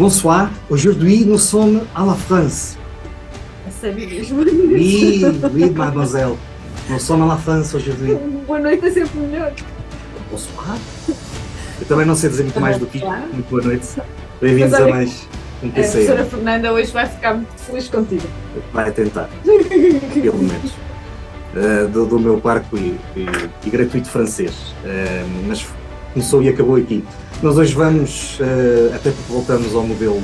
Bonsoir, aujourd'hui nous sommes à la France. A sério mesmo? Oui, oui, mademoiselle. Nous sommes à la France aujourd'hui. Boa noite é sempre melhor. Bonsoir. Eu também não sei dizer muito mais do que isto. Muito boa noite. Bem-vindos Mas a olha, mais um A PCM. professora Fernanda hoje vai ficar muito feliz contigo. Vai tentar, pelo menos. Do meu parco e gratuito francês. Mas começou e acabou aqui. Nós hoje vamos, até porque voltamos ao modelo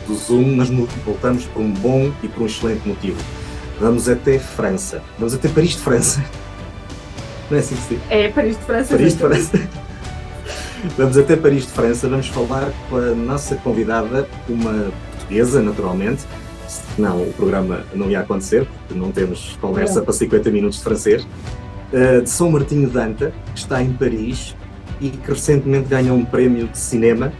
do Zoom, mas voltamos por um bom e por um excelente motivo. Vamos até França. Vamos até Paris de França. Não é assim que se diz? É Paris de França. Paris de França. Vamos até Paris de França. Vamos falar com a nossa convidada, uma portuguesa, naturalmente. Senão o programa não ia acontecer, porque não temos conversa para 50 minutos de francês. De São Martinho de Anta, que está em Paris e que recentemente ganhou um prémio de cinema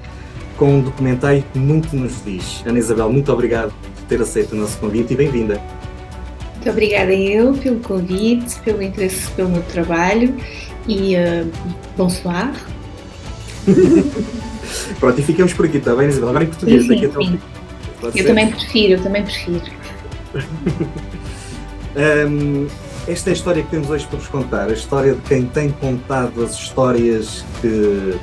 com um documentário que muito nos diz. Ana Isabel, muito obrigado por ter aceito o nosso convite e bem-vinda. Muito obrigada eu pelo convite, pelo interesse pelo meu trabalho e bonsoir. Pronto, e ficamos por aqui, está bem, Isabel? Agora em português, daqui até ao fim. Eu também prefiro. Esta é a história que temos hoje para vos contar, a história de quem tem contado as histórias que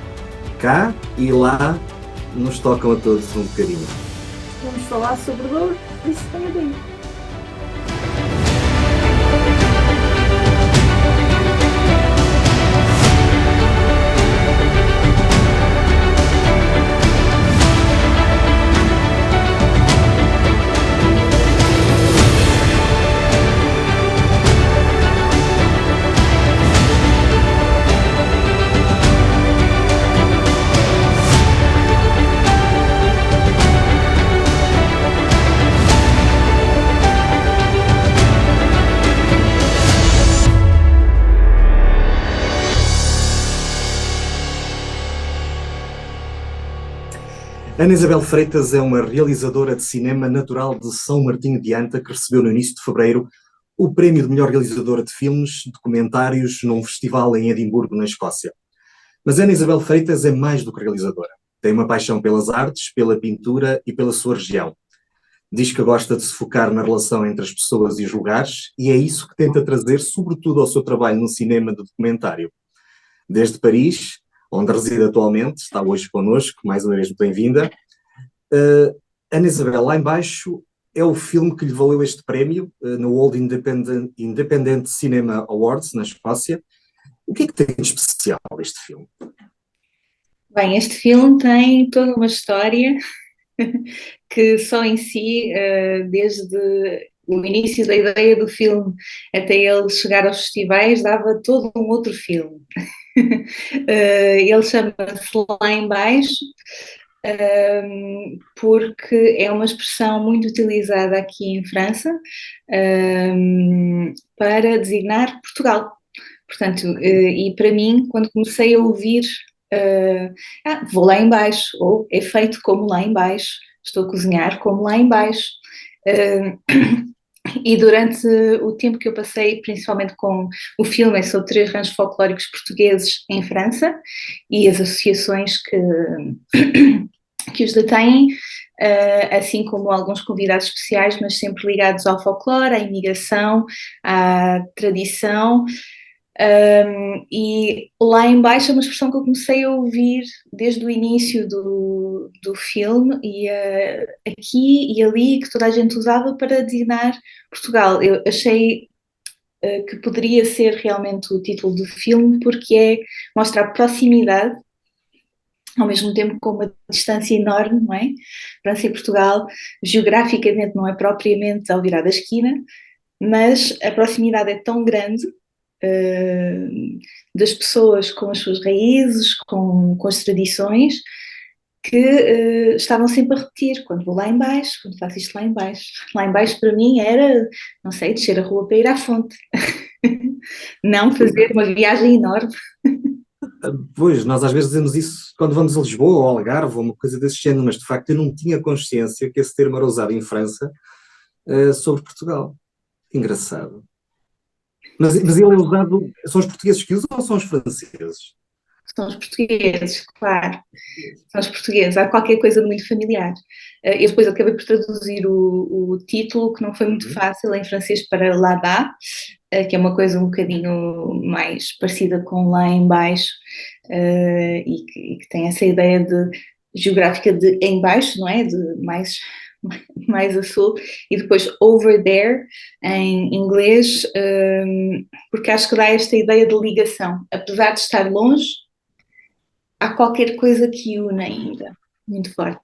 cá e lá nos tocam a todos um bocadinho. Vamos falar sobre dor e sofrimento. Ana Isabel Freitas é uma realizadora de cinema natural de São Martinho de Anta que recebeu no início de fevereiro o prémio de melhor realizadora de filmes documentários num festival em Edimburgo, na Escócia. Mas Ana Isabel Freitas é mais do que realizadora. Tem uma paixão pelas artes, pela pintura e pela sua região. Diz que gosta de se focar na relação entre as pessoas e os lugares e é isso que tenta trazer, sobretudo ao seu trabalho no cinema de documentário. Desde Paris, onde reside atualmente, está hoje connosco, mais uma vez muito bem-vinda. Ana Isabel, lá embaixo é o filme que lhe valeu este prémio no World Independent Cinema Awards, na Escócia. O que é que tem de especial este filme? Bem, este filme tem toda uma história que só em si, desde o início da ideia do filme até ele chegar aos festivais, dava todo um outro filme. Ele chama-se Lá em Baixo, porque é uma expressão muito utilizada aqui em França para designar Portugal. Portanto, e para mim, quando comecei a ouvir vou lá em baixo, ou é feito como lá em baixo, estou a cozinhar como lá em baixo. E durante o tempo que eu passei, principalmente com o filme sobre 3 ranchos folclóricos portugueses em França e as associações que os detêm, assim como alguns convidados especiais, mas sempre ligados ao folclore, à imigração, à tradição. E lá em baixo é uma expressão que eu comecei a ouvir desde o início do filme e aqui e ali que toda a gente usava para designar Portugal. Eu achei que poderia ser realmente o título do filme porque mostra a proximidade ao mesmo tempo com uma distância enorme, não é? França e Portugal geograficamente não é propriamente ao virar da esquina, mas a proximidade é tão grande das pessoas com as suas raízes, com as tradições, que estavam sempre a repetir, quando vou lá em baixo, quando faço isto lá em baixo. Lá em baixo para mim era, não sei, descer a rua para ir à fonte. Não fazer uma viagem enorme. Pois, nós às vezes dizemos isso quando vamos a Lisboa ou ao Algarve ou uma coisa desse género, mas de facto eu não tinha consciência que esse termo era usado em França sobre Portugal. Engraçado. Mas ele é usado, são os portugueses que usam ou são os franceses? São os portugueses, claro. São os portugueses. Há qualquer coisa de muito familiar. Eu depois acabei por traduzir o título, que não foi muito fácil, em francês para Là-bas, que é uma coisa um bocadinho mais parecida com lá em baixo, e que tem essa ideia de geográfica de em baixo, não é? De mais a sul, e depois over there, em inglês, porque acho que dá esta ideia de ligação. Apesar de estar longe, há qualquer coisa que une ainda, muito forte.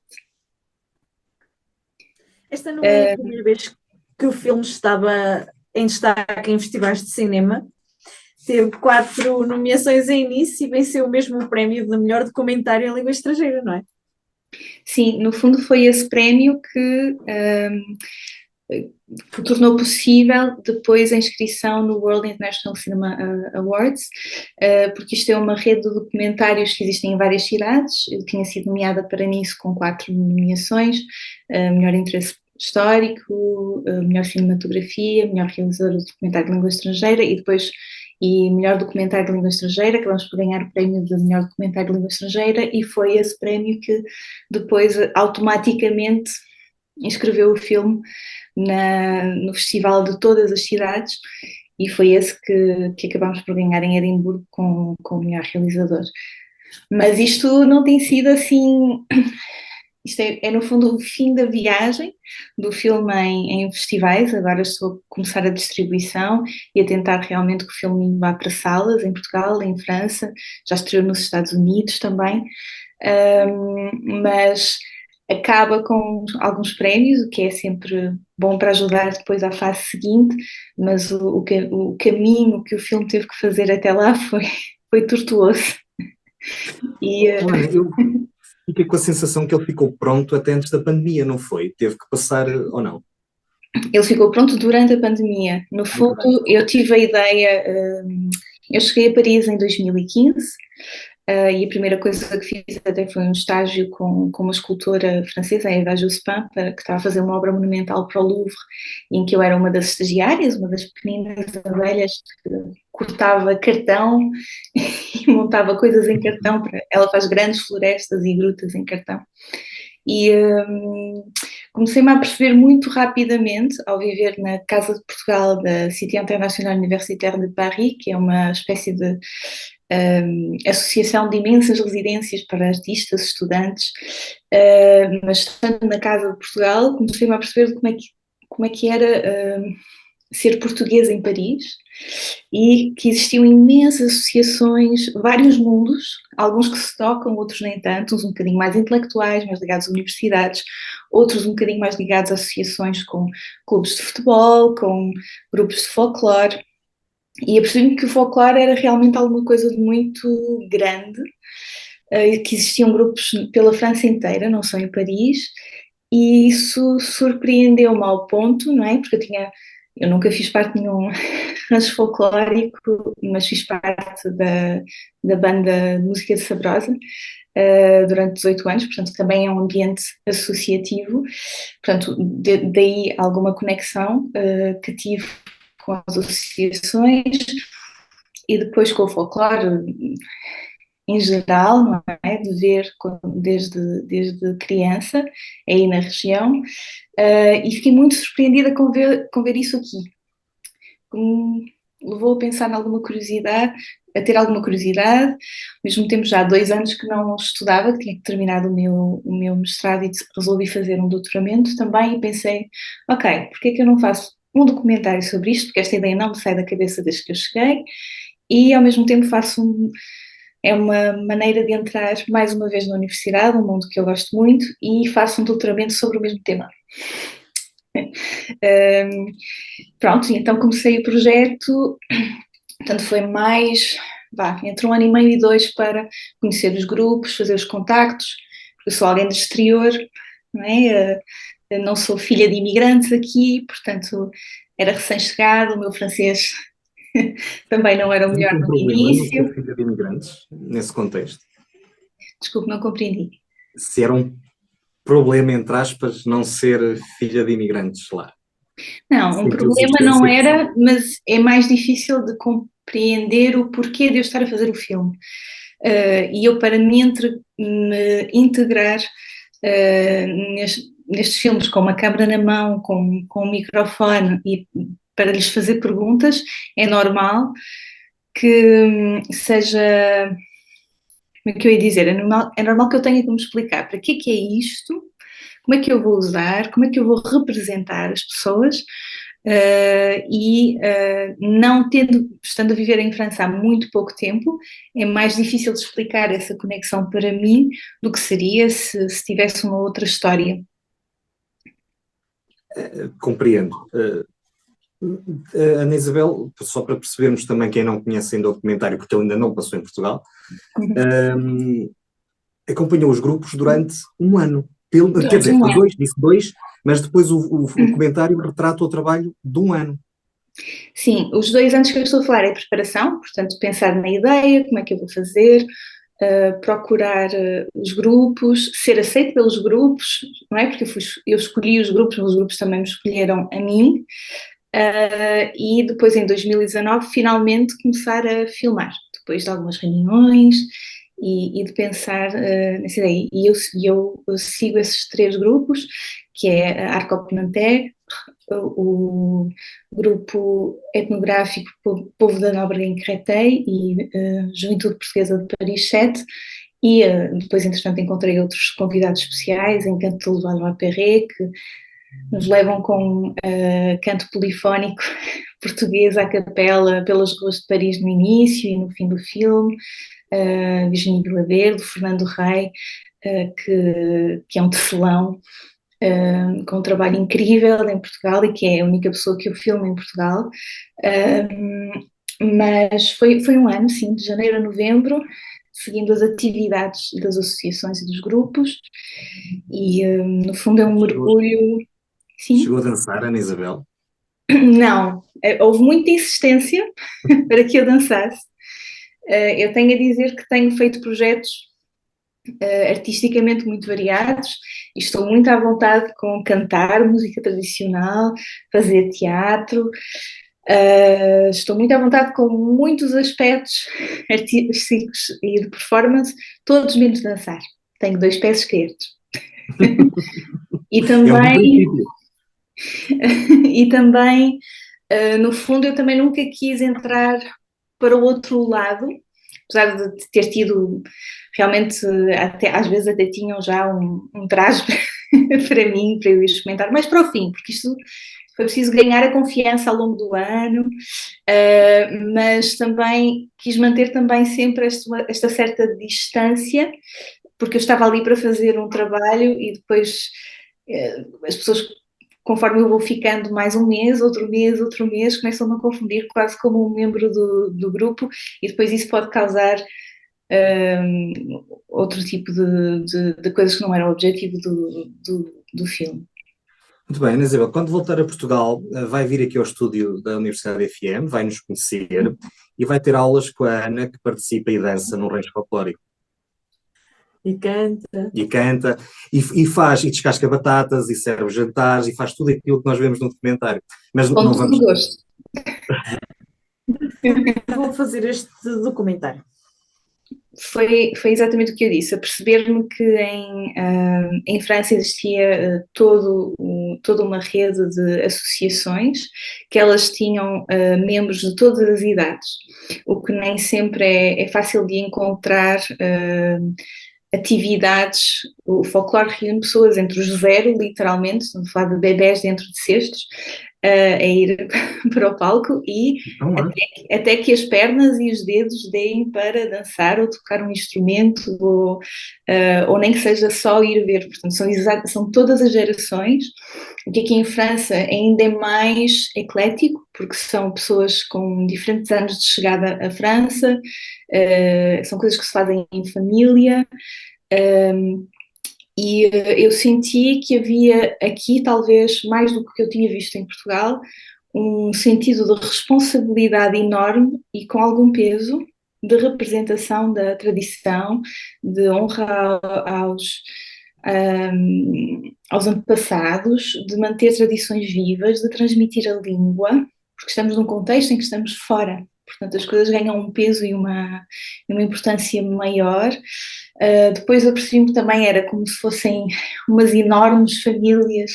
Esta não é a primeira vez que o filme estava em destaque em festivais de cinema. Teve 4 nomeações em início e venceu o mesmo prémio de melhor documentário em língua estrangeira, não é? Sim, no fundo foi esse prémio que tornou possível depois a inscrição no World International Cinema Awards, porque isto é uma rede de documentários que existem em várias cidades. Eu tinha sido nomeada para nisso com 4 nomeações: melhor interesse histórico, melhor cinematografia, melhor realizador de documentário de língua estrangeira e melhor documentário de língua estrangeira. Acabamos por ganhar o prémio de melhor documentário de língua estrangeira, e foi esse prémio que depois automaticamente inscreveu o filme no festival de todas as cidades, e foi esse que acabámos por ganhar em Edimburgo com o melhor realizador. Mas isto não tem sido assim. Isto é no fundo o fim da viagem do filme em festivais. Agora estou a começar a distribuição e a tentar realmente que o filme vá para salas em Portugal, em França, já estreou nos Estados Unidos também, mas acaba com alguns prémios, o que é sempre bom para ajudar depois à fase seguinte, mas o caminho que o filme teve que fazer até lá foi tortuoso. Olha, eu fiquei com a sensação que ele ficou pronto até antes da pandemia, não foi? Teve que passar, ou não? Ele ficou pronto durante a pandemia. No fundo, eu tive a ideia. Eu cheguei a Paris em 2015, e a primeira coisa que fiz até foi um estágio com uma escultora francesa, a Eva Jospin, que estava a fazer uma obra monumental para o Louvre, em que eu era uma das estagiárias, uma das pequeninas abelhas que cortava cartão e montava coisas em cartão. Ela faz grandes florestas e grutas em cartão. E comecei-me a perceber muito rapidamente, ao viver na Casa de Portugal da Cité Internationale Universitaire de Paris, que é uma espécie de associação de imensas residências para artistas, estudantes, mas estando na Casa de Portugal, comecei-me a perceber como é que era ser portuguesa em Paris, e que existiam imensas associações, vários mundos, alguns que se tocam, outros nem tanto, uns um bocadinho mais intelectuais, mais ligados a universidades, outros um bocadinho mais ligados a associações com clubes de futebol, com grupos de folclore, e apercebi-me que o folclore era realmente alguma coisa de muito grande, que existiam grupos pela França inteira, não só em Paris, e isso surpreendeu-me ao ponto, não é? Porque eu nunca fiz parte de nenhum rancho folclórico, mas fiz parte da banda de música de Sabrosa durante 18 anos, portanto também é um ambiente associativo, portanto daí alguma conexão que tive com as associações e depois com o folclore em geral, não é? De ver desde criança, aí na região, e fiquei muito surpreendida com ver isso aqui. Levou a pensar em alguma curiosidade, a ter alguma curiosidade. Ao mesmo tempo, já há 2 anos que não estudava, que tinha terminado o meu mestrado, e resolvi fazer um doutoramento também, e pensei, ok, porque é que eu não faço um documentário sobre isto, porque esta ideia não me sai da cabeça desde que eu cheguei, e ao mesmo tempo é uma maneira de entrar mais uma vez na universidade, um mundo que eu gosto muito, e faço um doutoramento sobre o mesmo tema. Pronto, então comecei o projeto, portanto foi mais, entre 1 ano e meio e 2 para conhecer os grupos, fazer os contactos, porque eu sou alguém do exterior, não é? Eu não sou filha de imigrantes aqui, portanto era recém-chegado, o meu francês também não era o melhor no início. Não ser filha de imigrantes, nesse contexto? Desculpe, não compreendi. Se era um problema, entre aspas, não ser filha de imigrantes lá? Não, um problema não era, mas é mais difícil de compreender o porquê de eu estar a fazer o filme. E eu, para me integrar nestes filmes com uma câmera na mão, com um microfone e para lhes fazer perguntas, é normal que seja, como é que eu ia dizer, é normal que eu tenha que me explicar para que é isto, como é que eu vou usar, como é que eu vou representar as pessoas, não estando a viver em França há muito pouco tempo, é mais difícil de explicar essa conexão para mim do que seria se tivesse uma outra história. Compreendo. Ana Isabel, só para percebermos também quem não conhece ainda o documentário, porque ele ainda não passou em Portugal, acompanhou os grupos durante um ano. Quer dizer, foi disse dois, mas depois o documentário retrata o trabalho de um ano. Sim, os 2 anos que eu estou a falar é preparação, portanto, pensar na ideia, como é que eu vou fazer, procurar os grupos, ser aceito pelos grupos, não é? Porque eu escolhi os grupos também me escolheram a mim, e depois em 2019 finalmente começar a filmar, depois de algumas reuniões e de pensar nessa ideia. E eu sigo esses 3 grupos, que é a Arcop Nanterre, o grupo etnográfico Povo da Nóbrega em Créteil e Juventude Portuguesa de Paris 7, e depois, entretanto, encontrei outros convidados especiais em canto de Levallois-Perret, que nos levam com canto polifónico português à capela pelas ruas de Paris no início e no fim do filme, Virginie Vilaverde, Fernando Rey, que é um tecelão, com um trabalho incrível em Portugal e que é a única pessoa que eu filmo em Portugal. Mas foi um ano, sim, de janeiro a novembro, seguindo as atividades das associações e dos grupos, e no fundo é um mergulho. Sim? Chegou a dançar, Ana Isabel? Não, houve muita insistência para que eu dançasse. Eu tenho a dizer que tenho feito projetos artisticamente muito variados e estou muito à vontade com cantar música tradicional, fazer teatro, estou muito à vontade com muitos aspectos artísticos e de performance, todos menos dançar. Tenho 2 pés esquerdos. E também, no fundo, eu também nunca quis entrar para o outro lado, apesar de ter tido, realmente, às vezes até tinham já um traje para mim, para eu ir experimentar, mas para o fim, porque isto foi preciso ganhar a confiança ao longo do ano, mas também quis manter também sempre esta certa distância, porque eu estava ali para fazer um trabalho e depois as pessoas, conforme eu vou ficando mais um mês, outro mês, começam-me a confundir quase como um membro do grupo, e depois isso pode causar outro tipo de coisas que não era o objetivo do filme. Muito bem, Ana Isabel, quando voltar a Portugal, vai vir aqui ao estúdio da Universidade FM, vai nos conhecer e vai ter aulas com a Ana, que participa e dança no Rancho Folclórico. E canta. E canta, e faz, e descasca batatas, e serve jantares, e faz tudo aquilo que nós vemos no documentário. Mas Com não todo vamos... gosto. Vou fazer este documentário. Foi exatamente o que eu disse, a perceber-me que em França existia toda uma rede de associações, que elas tinham membros de todas as idades, o que nem sempre é fácil de encontrar atividades. O folclore reúne pessoas entre os 0, literalmente, estamos a falar de bebés dentro de cestos, a ir para o palco e até que as pernas e os dedos deem para dançar ou tocar um instrumento ou nem que seja só ir ver. Portanto, são todas as gerações, o que aqui em França ainda é mais eclético, porque são pessoas com diferentes anos de chegada à França, são coisas que se fazem em família. E eu senti que havia aqui, talvez mais do que eu tinha visto em Portugal, um sentido de responsabilidade enorme e com algum peso de representação da tradição, de honra aos antepassados, de manter tradições vivas, de transmitir a língua, porque estamos num contexto em que estamos fora portanto as coisas ganham um peso e uma importância maior. Depois eu percebi que também era como se fossem umas enormes famílias,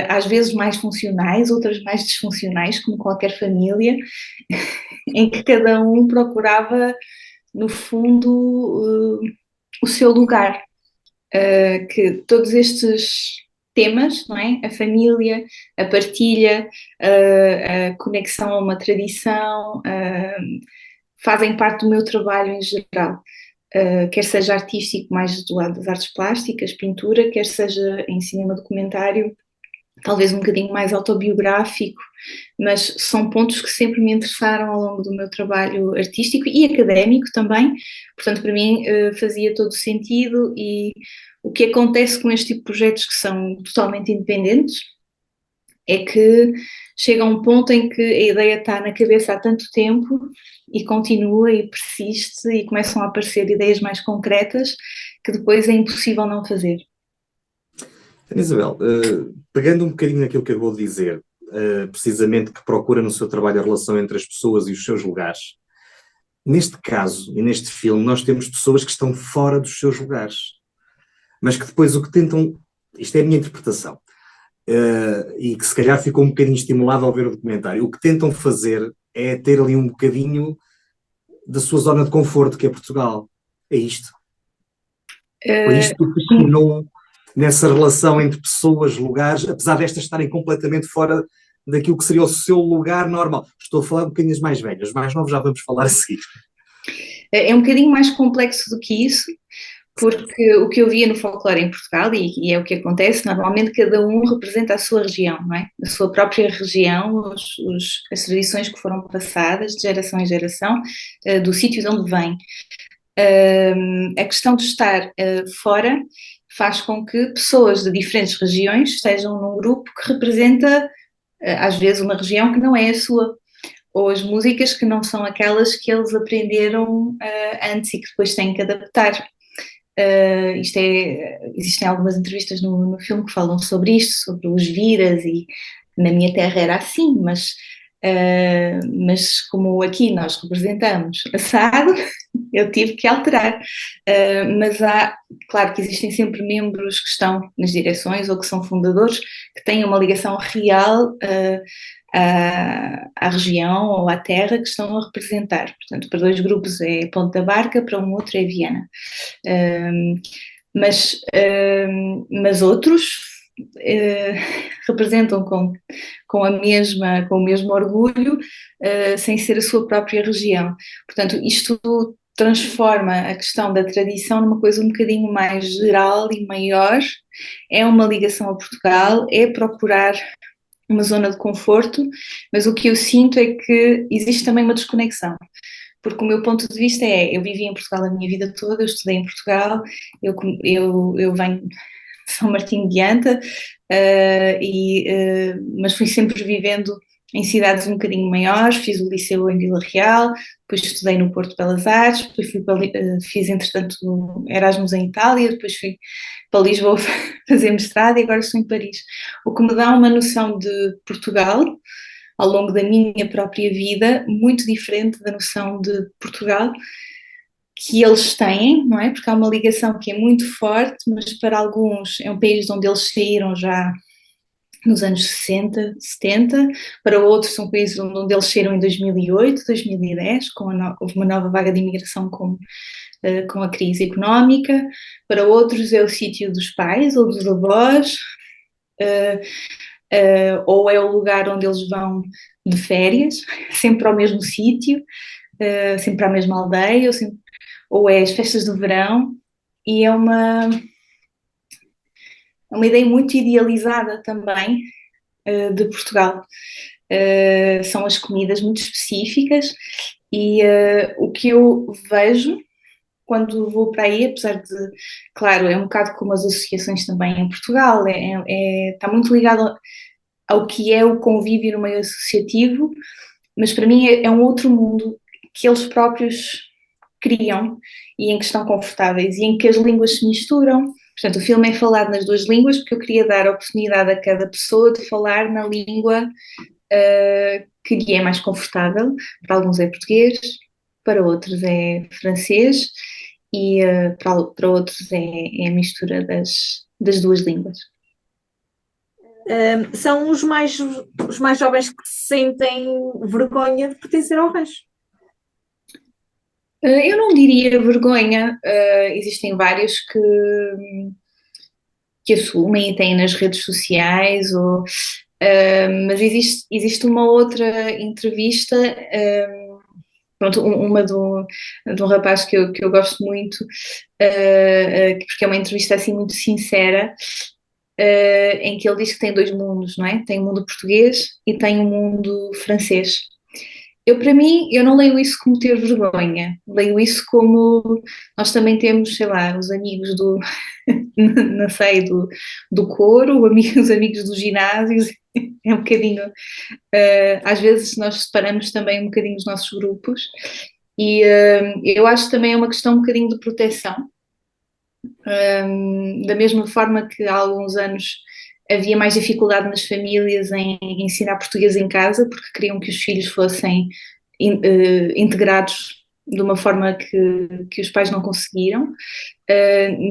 às vezes mais funcionais, outras mais disfuncionais, como qualquer família, em que cada um procurava, no fundo, o seu lugar. Que todos estes temas, não é? A família, a partilha, a conexão a uma tradição, fazem parte do meu trabalho em geral. Quer seja artístico, mais do lado das artes plásticas, pintura, quer seja em cinema documentário, talvez um bocadinho mais autobiográfico, mas são pontos que sempre me interessaram ao longo do meu trabalho artístico e académico também, portanto para mim fazia todo sentido. E o que acontece com este tipo de projetos que são totalmente independentes é que chega a um ponto em que a ideia está na cabeça há tanto tempo e continua e persiste e começam a aparecer ideias mais concretas que depois é impossível não fazer. Ana Isabel, pegando um bocadinho naquilo que acabou de dizer, precisamente que procura no seu trabalho a relação entre as pessoas e os seus lugares, neste caso e neste filme nós temos pessoas que estão fora dos seus lugares, mas que depois o que tentam, isto é a minha interpretação, e que se calhar ficou um bocadinho estimulado ao ver o documentário, o que tentam fazer é ter ali um bocadinho da sua zona de conforto, que é Portugal. É isto. Foi isto que funcionou nessa relação entre pessoas, lugares, apesar destas estarem completamente fora daquilo que seria o seu lugar normal. Estou a falar um bocadinho das mais velhas, mais novos já vamos falar a seguir. É um bocadinho mais complexo do que isso, porque o que eu via no folclore em Portugal, e é o que acontece, normalmente cada um representa a sua região, não é? A sua própria região, as tradições que foram passadas de geração em geração, do sítio de onde vem. A questão de estar fora faz com que pessoas de diferentes regiões estejam num grupo que representa, às vezes, uma região que não é a sua, ou as músicas que não são aquelas que eles aprenderam antes e que depois têm que adaptar. Existem algumas entrevistas no filme que falam sobre isto, sobre os viras, e na minha terra era assim, mas como aqui nós representamos assado, eu tive que alterar. Mas claro que existem sempre membros que estão nas direções ou que são fundadores que têm uma ligação real à região ou à terra que estão a representar. Portanto, para 2 grupos é Ponta da Barca, para um outro é Viana. Mas outros representam com o mesmo orgulho, sem ser a sua própria região. Portanto, isto transforma a questão da tradição numa coisa um bocadinho mais geral e maior. É uma ligação a Portugal, é procurar uma zona de conforto, mas o que eu sinto é que existe também uma desconexão. Porque o meu ponto de vista eu vivi em Portugal a minha vida toda, eu estudei em Portugal, eu venho de São Martinho de Anta, mas fui sempre vivendo em cidades um bocadinho maiores, fiz o liceu em Vila Real, depois estudei no Porto Belas Artes, depois fiz entretanto Erasmus em Itália, depois fui para Lisboa fazer mestrado e agora estou em Paris. O que me dá uma noção de Portugal ao longo da minha própria vida, muito diferente da noção de Portugal que eles têm, não é? Porque há uma ligação que é muito forte, mas para alguns é um país de onde eles saíram já nos anos 60, 70, para outros são países onde eles saíram em 2008, 2010, houve uma nova vaga de imigração com a crise económica, para outros é o sítio dos pais ou dos avós, ou é o lugar onde eles vão de férias, sempre ao mesmo sítio, sempre à mesma aldeia, ou é as festas de verão, e é uma ideia muito idealizada também de Portugal. São as comidas muito específicas e o que eu vejo quando vou para aí, apesar de, claro, é um bocado como as associações também em Portugal, está muito ligado ao que é o convívio no meio associativo, mas para mim é um outro mundo que eles próprios criam e em que estão confortáveis e em que as línguas se misturam. Portanto, o filme é falado nas 2 línguas porque eu queria dar a oportunidade a cada pessoa de falar na língua que lhe é mais confortável. Para alguns é português, para outros é francês e para outros é a mistura das duas línguas. São os mais jovens que sentem vergonha de pertencer ao rancho. Eu não diria vergonha, existem vários que assumem e têm nas redes sociais, mas existe uma outra entrevista, pronto, uma de um rapaz que eu gosto muito, porque é uma entrevista assim muito sincera, em que ele diz que tem dois mundos, não é? Tem o mundo português e tem o mundo francês. Para mim, eu não leio isso como ter vergonha, leio isso como nós também temos, sei lá, os amigos não sei, do coro, os amigos do ginásio, é um bocadinho, às vezes nós separamos também um bocadinho os nossos grupos e eu acho que também é uma questão um bocadinho de proteção, da mesma forma que há alguns anos havia mais dificuldade nas famílias em ensinar português em casa, porque queriam que os filhos fossem integrados de uma forma que os pais não conseguiram.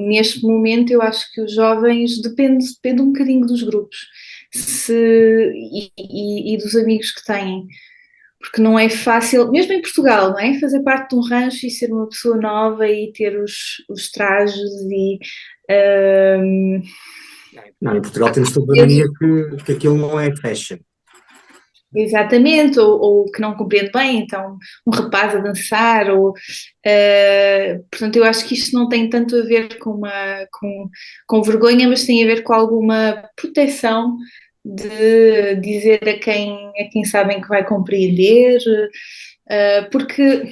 Neste momento, eu acho que os jovens depende um bocadinho dos grupos e dos amigos que têm, porque não é fácil, mesmo em Portugal, não é? Fazer parte de um rancho e ser uma pessoa nova e ter os trajes e. Não, em Portugal temos toda a mania que aquilo não é fashion. Exatamente, ou que não compreende bem, então um rapaz a dançar, portanto eu acho que isto não tem tanto a ver com vergonha, mas tem a ver com alguma proteção de dizer a quem sabem que vai compreender, porque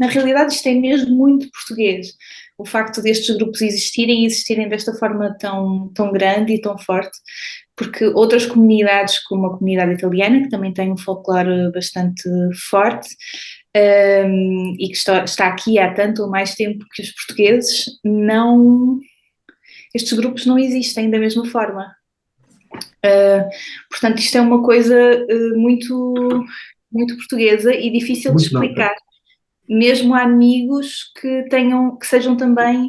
na realidade isto é mesmo muito português, o facto destes grupos existirem e existirem desta forma tão grande e tão forte, porque outras comunidades, como a comunidade italiana, que também tem um folclore bastante forte, e que está aqui há tanto ou mais tempo que os portugueses, estes grupos não existem da mesma forma. Portanto, isto é uma coisa muito, muito portuguesa e difícil de Muito não. explicar, mesmo a amigos que sejam também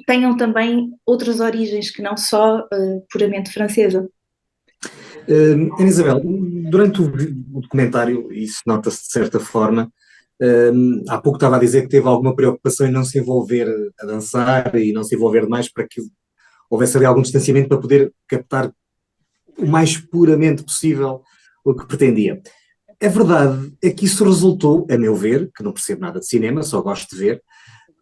tenham também outras origens que não só puramente francesa. Ana Isabel, durante o documentário, isso nota-se de certa forma, há pouco estava a dizer que teve alguma preocupação em não se envolver a dançar e não se envolver demais para que houvesse ali algum distanciamento para poder captar o mais puramente possível o que pretendia. A verdade é que isso resultou, a meu ver, que não percebo nada de cinema, só gosto de ver,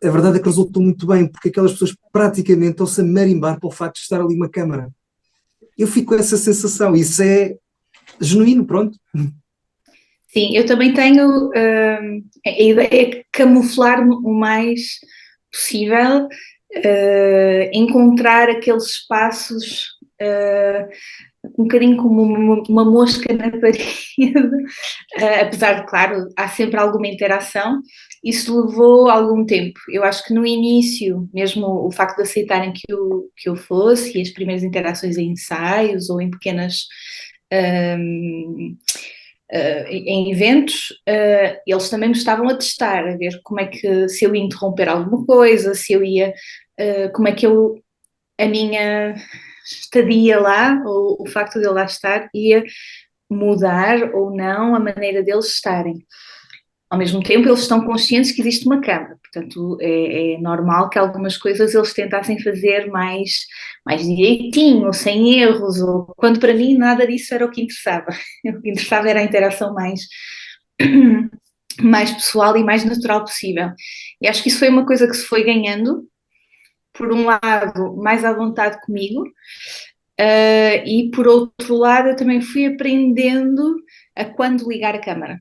a verdade é que resultou muito bem, porque aquelas pessoas praticamente estão-se a marimbar para o facto de estar ali uma câmara. Eu fico com essa sensação, isso é genuíno, pronto. Sim, eu também tenho a ideia de camuflar-me o mais possível, encontrar aqueles espaços um bocadinho como uma mosca na parede, apesar de, claro, há sempre alguma interação. Isso levou algum tempo. Eu acho que no início, mesmo o facto de aceitarem que eu fosse, e as primeiras interações em ensaios ou em pequenas em eventos, eles também me estavam a testar, a ver como é que, se eu ia interromper alguma coisa, se eu ia, como é que a minha estadia lá, ou o facto de eu lá estar, ia mudar ou não a maneira deles estarem. Ao mesmo tempo, eles estão conscientes que existe uma câmara, portanto, é normal que algumas coisas eles tentassem fazer mais direitinho, sem erros, ou quando para mim nada disso era o que interessava. O que interessava era a interação mais pessoal e mais natural possível. E acho que isso foi uma coisa que se foi ganhando, por um lado, mais à vontade comigo, e por outro lado, eu também fui aprendendo a quando ligar a câmara.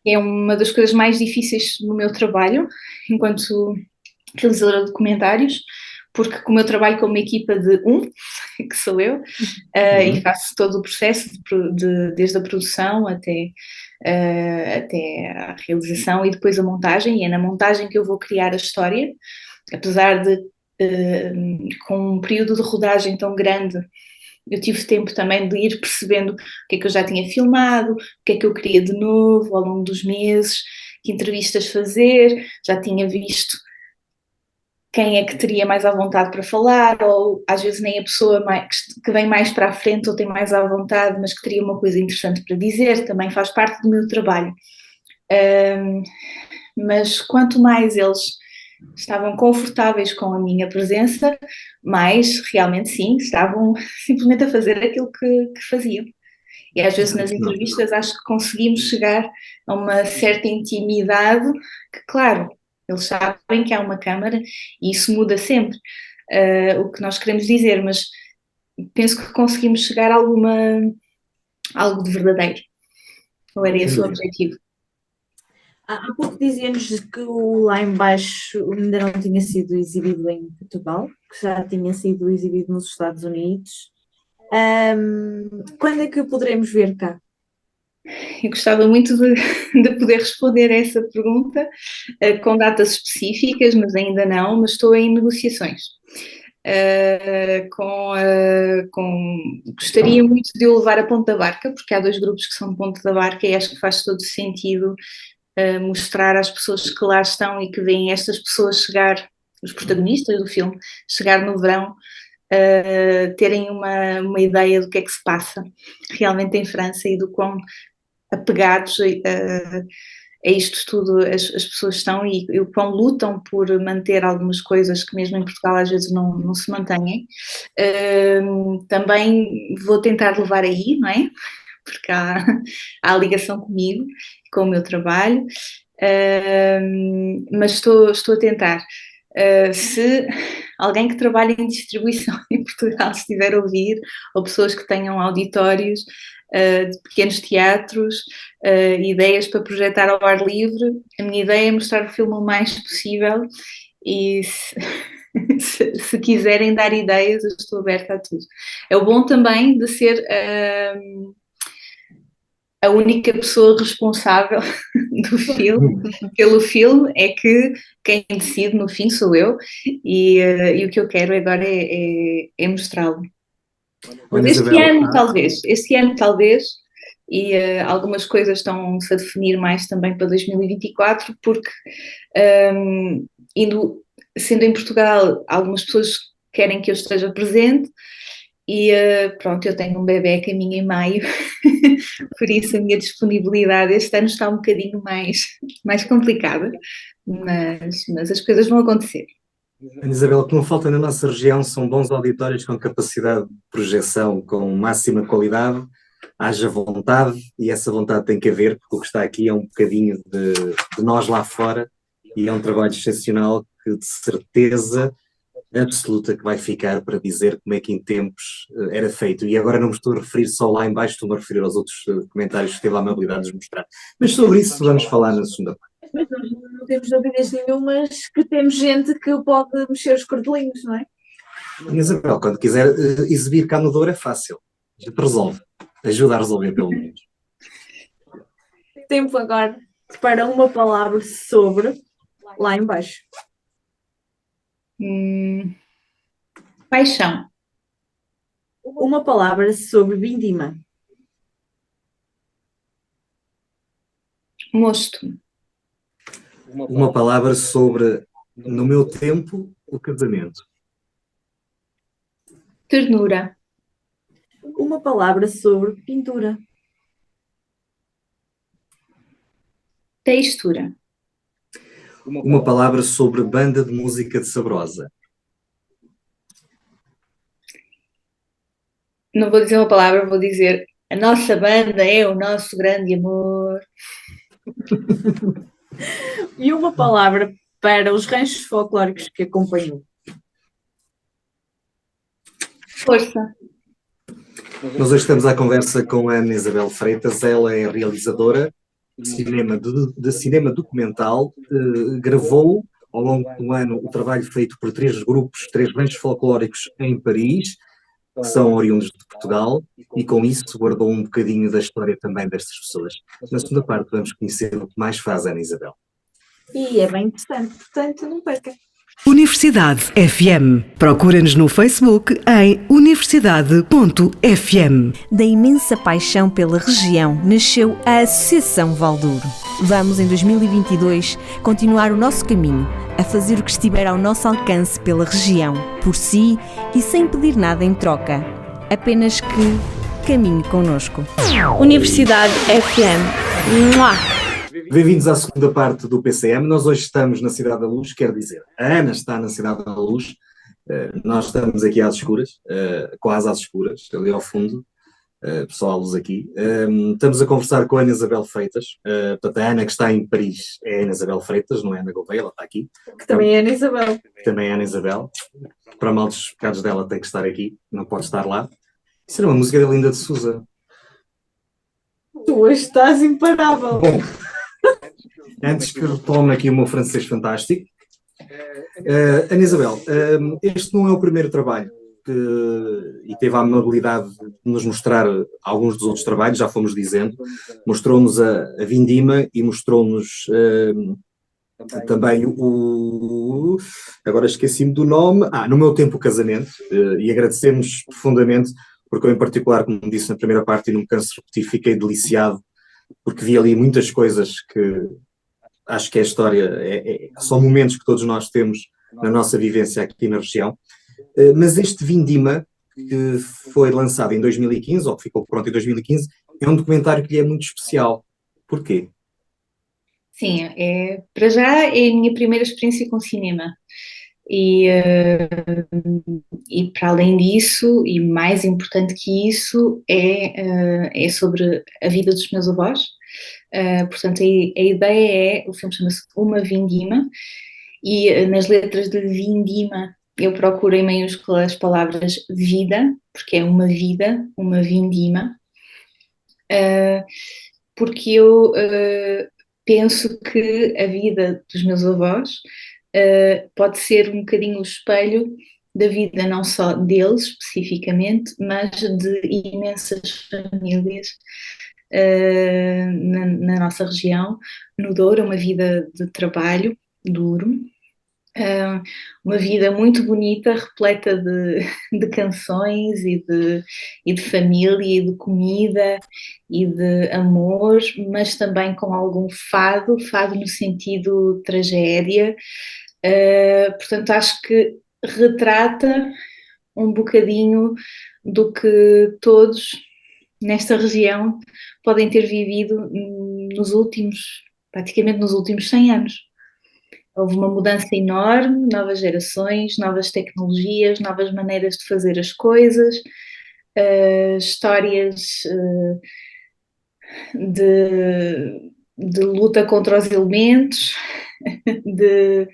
É uma das coisas mais difíceis no meu trabalho, enquanto realizadora de documentários, porque como eu trabalho com uma equipa de que sou eu, e faço todo o processo desde a produção até a realização e depois a montagem, e é na montagem que eu vou criar a história, apesar de com um período de rodagem tão grande, eu tive tempo também de ir percebendo o que é que eu já tinha filmado, o que é que eu queria de novo ao longo dos meses, que entrevistas fazer, já tinha visto quem é que teria mais à vontade para falar, ou às vezes nem a pessoa que vem mais para a frente ou tem mais à vontade, mas que teria uma coisa interessante para dizer, também faz parte do meu trabalho. Mas quanto mais eles estavam confortáveis com a minha presença, mais realmente sim, estavam simplesmente a fazer aquilo que faziam. E às vezes nas entrevistas acho que conseguimos chegar a uma certa intimidade que, claro, eles sabem que há uma câmara e isso muda sempre o que nós queremos dizer, mas penso que conseguimos chegar a algo de verdadeiro. Ou era esse o objetivo? Há pouco dizia-nos que o Lá Embaixo ainda não tinha sido exibido em Portugal, que já tinha sido exibido nos Estados Unidos. Quando é que o poderemos ver cá? Eu gostava muito de poder responder a essa pergunta com datas específicas, mas ainda não, mas estou em negociações. Gostaria muito de o levar a Ponta da Barca, porque há 2 grupos que são de Ponta da Barca e acho que faz todo sentido mostrar às pessoas que lá estão e que veem estas pessoas chegar, os protagonistas do filme, chegar no verão, terem uma ideia do que é que se passa realmente em França e do quão apegados a isto tudo as pessoas estão e o quão lutam por manter algumas coisas que mesmo em Portugal às vezes não se mantêm. Também vou tentar levar aí, não é? Porque há a ligação comigo, com o meu trabalho, mas estou a tentar. Se alguém que trabalha em distribuição em Portugal estiver a ouvir, ou pessoas que tenham auditórios de pequenos teatros, ideias para projetar ao ar livre, a minha ideia é mostrar o filme o mais possível e se quiserem dar ideias, eu estou aberta a tudo. É o bom também de ser a única pessoa responsável do filme, pelo filme, é que quem decide no fim sou eu e o que eu quero agora é mostrá-lo. Mas este ano talvez, e algumas coisas estão-se a definir mais também para 2024, porque sendo em Portugal, algumas pessoas querem que eu esteja presente, e pronto, eu tenho um bebê a caminho em maio, por isso a minha disponibilidade este ano está um bocadinho mais complicada, mas as coisas vão acontecer. Ana Isabel, o que não falta na nossa região são bons auditórios com capacidade de projeção com máxima qualidade, haja vontade, e essa vontade tem que haver, porque o que está aqui é um bocadinho de nós lá fora, e é um trabalho excepcional que de certeza absoluta que vai ficar para dizer como é que em tempos era feito. E agora não me estou a referir só lá em baixo, estou-me a referir aos outros comentários que teve a amabilidade de nos mostrar. Mas sobre isso vamos falar na segunda parte. Mas nós não temos dúvidas nenhumas que temos gente que pode mexer os cordelinhos, não é? Isabel, quando quiser exibir cá no Douro é fácil. A gente resolve. Ajuda a resolver, pelo menos. Tempo agora para uma palavra sobre Lá em Baixo. Paixão. Uma palavra sobre Vindima. Mosto. Uma palavra sobre, no meu tempo, o casamento. Ternura. Uma palavra sobre pintura. Textura. Uma palavra sobre banda de música de Sabrosa. Não vou dizer uma palavra, vou dizer a nossa banda é o nosso grande amor. E uma palavra para os ranchos folclóricos que acompanhou. Força. Nós hoje estamos à conversa com a Ana Isabel Freitas. Ela é realizadora de cinema documental, gravou ao longo do ano o trabalho feito por 3 grupos, 3 ranchos folclóricos em Paris, que são oriundos de Portugal, e com isso guardou um bocadinho da história também destas pessoas. Na segunda parte vamos conhecer o que mais faz a Ana Isabel. E é bem interessante, portanto não perca. Universidade FM. Procura-nos no Facebook em universidade.fm. Da imensa paixão pela região nasceu a Associação Valdouro. Vamos, em 2022, continuar o nosso caminho, a fazer o que estiver ao nosso alcance pela região, por si e sem pedir nada em troca. Apenas que caminhe connosco. Universidade FM. Mua! Bem-vindos à segunda parte do PCM. Nós hoje estamos na Cidade da Luz, quer dizer, a Ana está na Cidade da Luz, nós estamos aqui às escuras, quase às escuras, ali ao fundo, só a luz aqui. Estamos a conversar com a Ana Isabel Freitas, portanto a Ana que está em Paris é a Ana Isabel Freitas, não é a Ana Gouveia, ela está aqui. Que também é Ana Isabel. Também é a Ana Isabel, para mal dos pecados dela tem que estar aqui, não pode estar lá. Isso era uma música da Linda de Souza. Tu hoje estás imparável. Bom, antes que retome aqui o meu francês fantástico, Ana Isabel, este não é o primeiro trabalho e teve a amabilidade de nos mostrar alguns dos outros trabalhos, já fomos dizendo, mostrou-nos a Vindima e mostrou-nos também agora esqueci-me do nome, No Meu Tempo o Casamento, e agradecemos profundamente, porque eu em particular, como disse na primeira parte e não me canso de repetir, fiquei deliciado, porque vi ali muitas coisas que acho que a história são momentos que todos nós temos na nossa vivência aqui na região. Mas este Vindima, que foi lançado em 2015, ou que ficou pronto em 2015, é um documentário que lhe é muito especial. Porquê? Sim, para já é a minha primeira experiência com cinema. E para além disso, e mais importante que isso, é sobre a vida dos meus avós. Portanto, a ideia o filme chama-se Uma Vindima, e nas letras de Vindima eu procuro em maiúsculas as palavras vida, porque é uma vida, uma vindima, porque eu penso que a vida dos meus avós pode ser um bocadinho o espelho da vida não só deles especificamente, mas de imensas famílias na nossa região, no Douro, uma vida de trabalho duro, uma vida muito bonita, repleta de canções e de família e de comida e de amor, mas também com algum fado no sentido tragédia. Portanto, acho que retrata um bocadinho do que todos nesta região podem ter vivido praticamente nos últimos 100 anos. Houve uma mudança enorme, novas gerações, novas tecnologias, novas maneiras de fazer as coisas, histórias de luta contra os elementos, de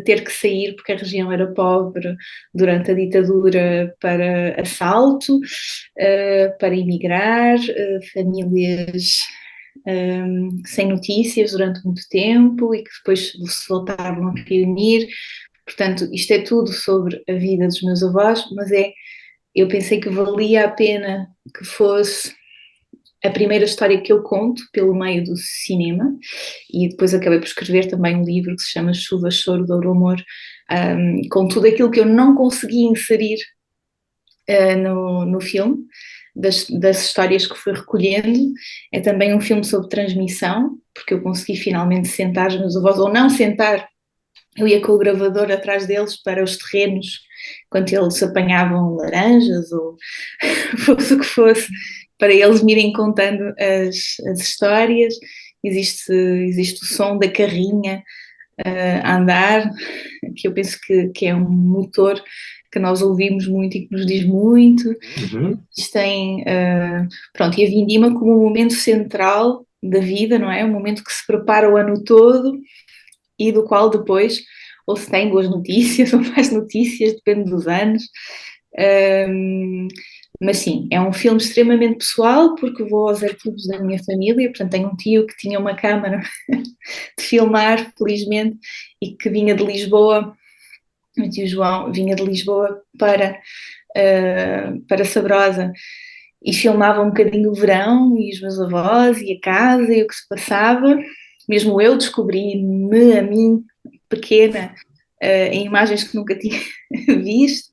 ter que sair porque a região era pobre durante a ditadura para assalto, para emigrar, famílias sem notícias durante muito tempo e que depois se voltaram a reunir. Portanto, isto é tudo sobre a vida dos meus avós, mas eu pensei que valia a pena que fosse a primeira história que eu conto pelo meio do cinema, e depois acabei por escrever também um livro que se chama Chuva, Choro, Douro, Amor, com tudo aquilo que eu não consegui inserir no filme, das histórias que fui recolhendo. É também um filme sobre transmissão, porque eu consegui finalmente sentar os meus avós, ou não sentar, eu ia com o gravador atrás deles para os terrenos, enquanto eles apanhavam laranjas, ou fosse o que fosse, para eles me irem contando as histórias. Existe o som da carrinha a andar, que eu penso que é um motor que nós ouvimos muito e que nos diz muito. Isto tem, pronto, e a Vindima como um momento central da vida, não é? Um momento que se prepara o ano todo e do qual depois ou se tem boas notícias ou más notícias, depende dos anos. Mas sim, é um filme extremamente pessoal, porque vou aos arquivos da minha família. Portanto, tenho um tio que tinha uma câmara de filmar, felizmente, e que vinha de Lisboa. O tio João vinha de Lisboa para Sabrosa e filmava um bocadinho o verão e os meus avós e a casa e o que se passava. Mesmo eu descobri-me a mim, pequena, em imagens que nunca tinha visto.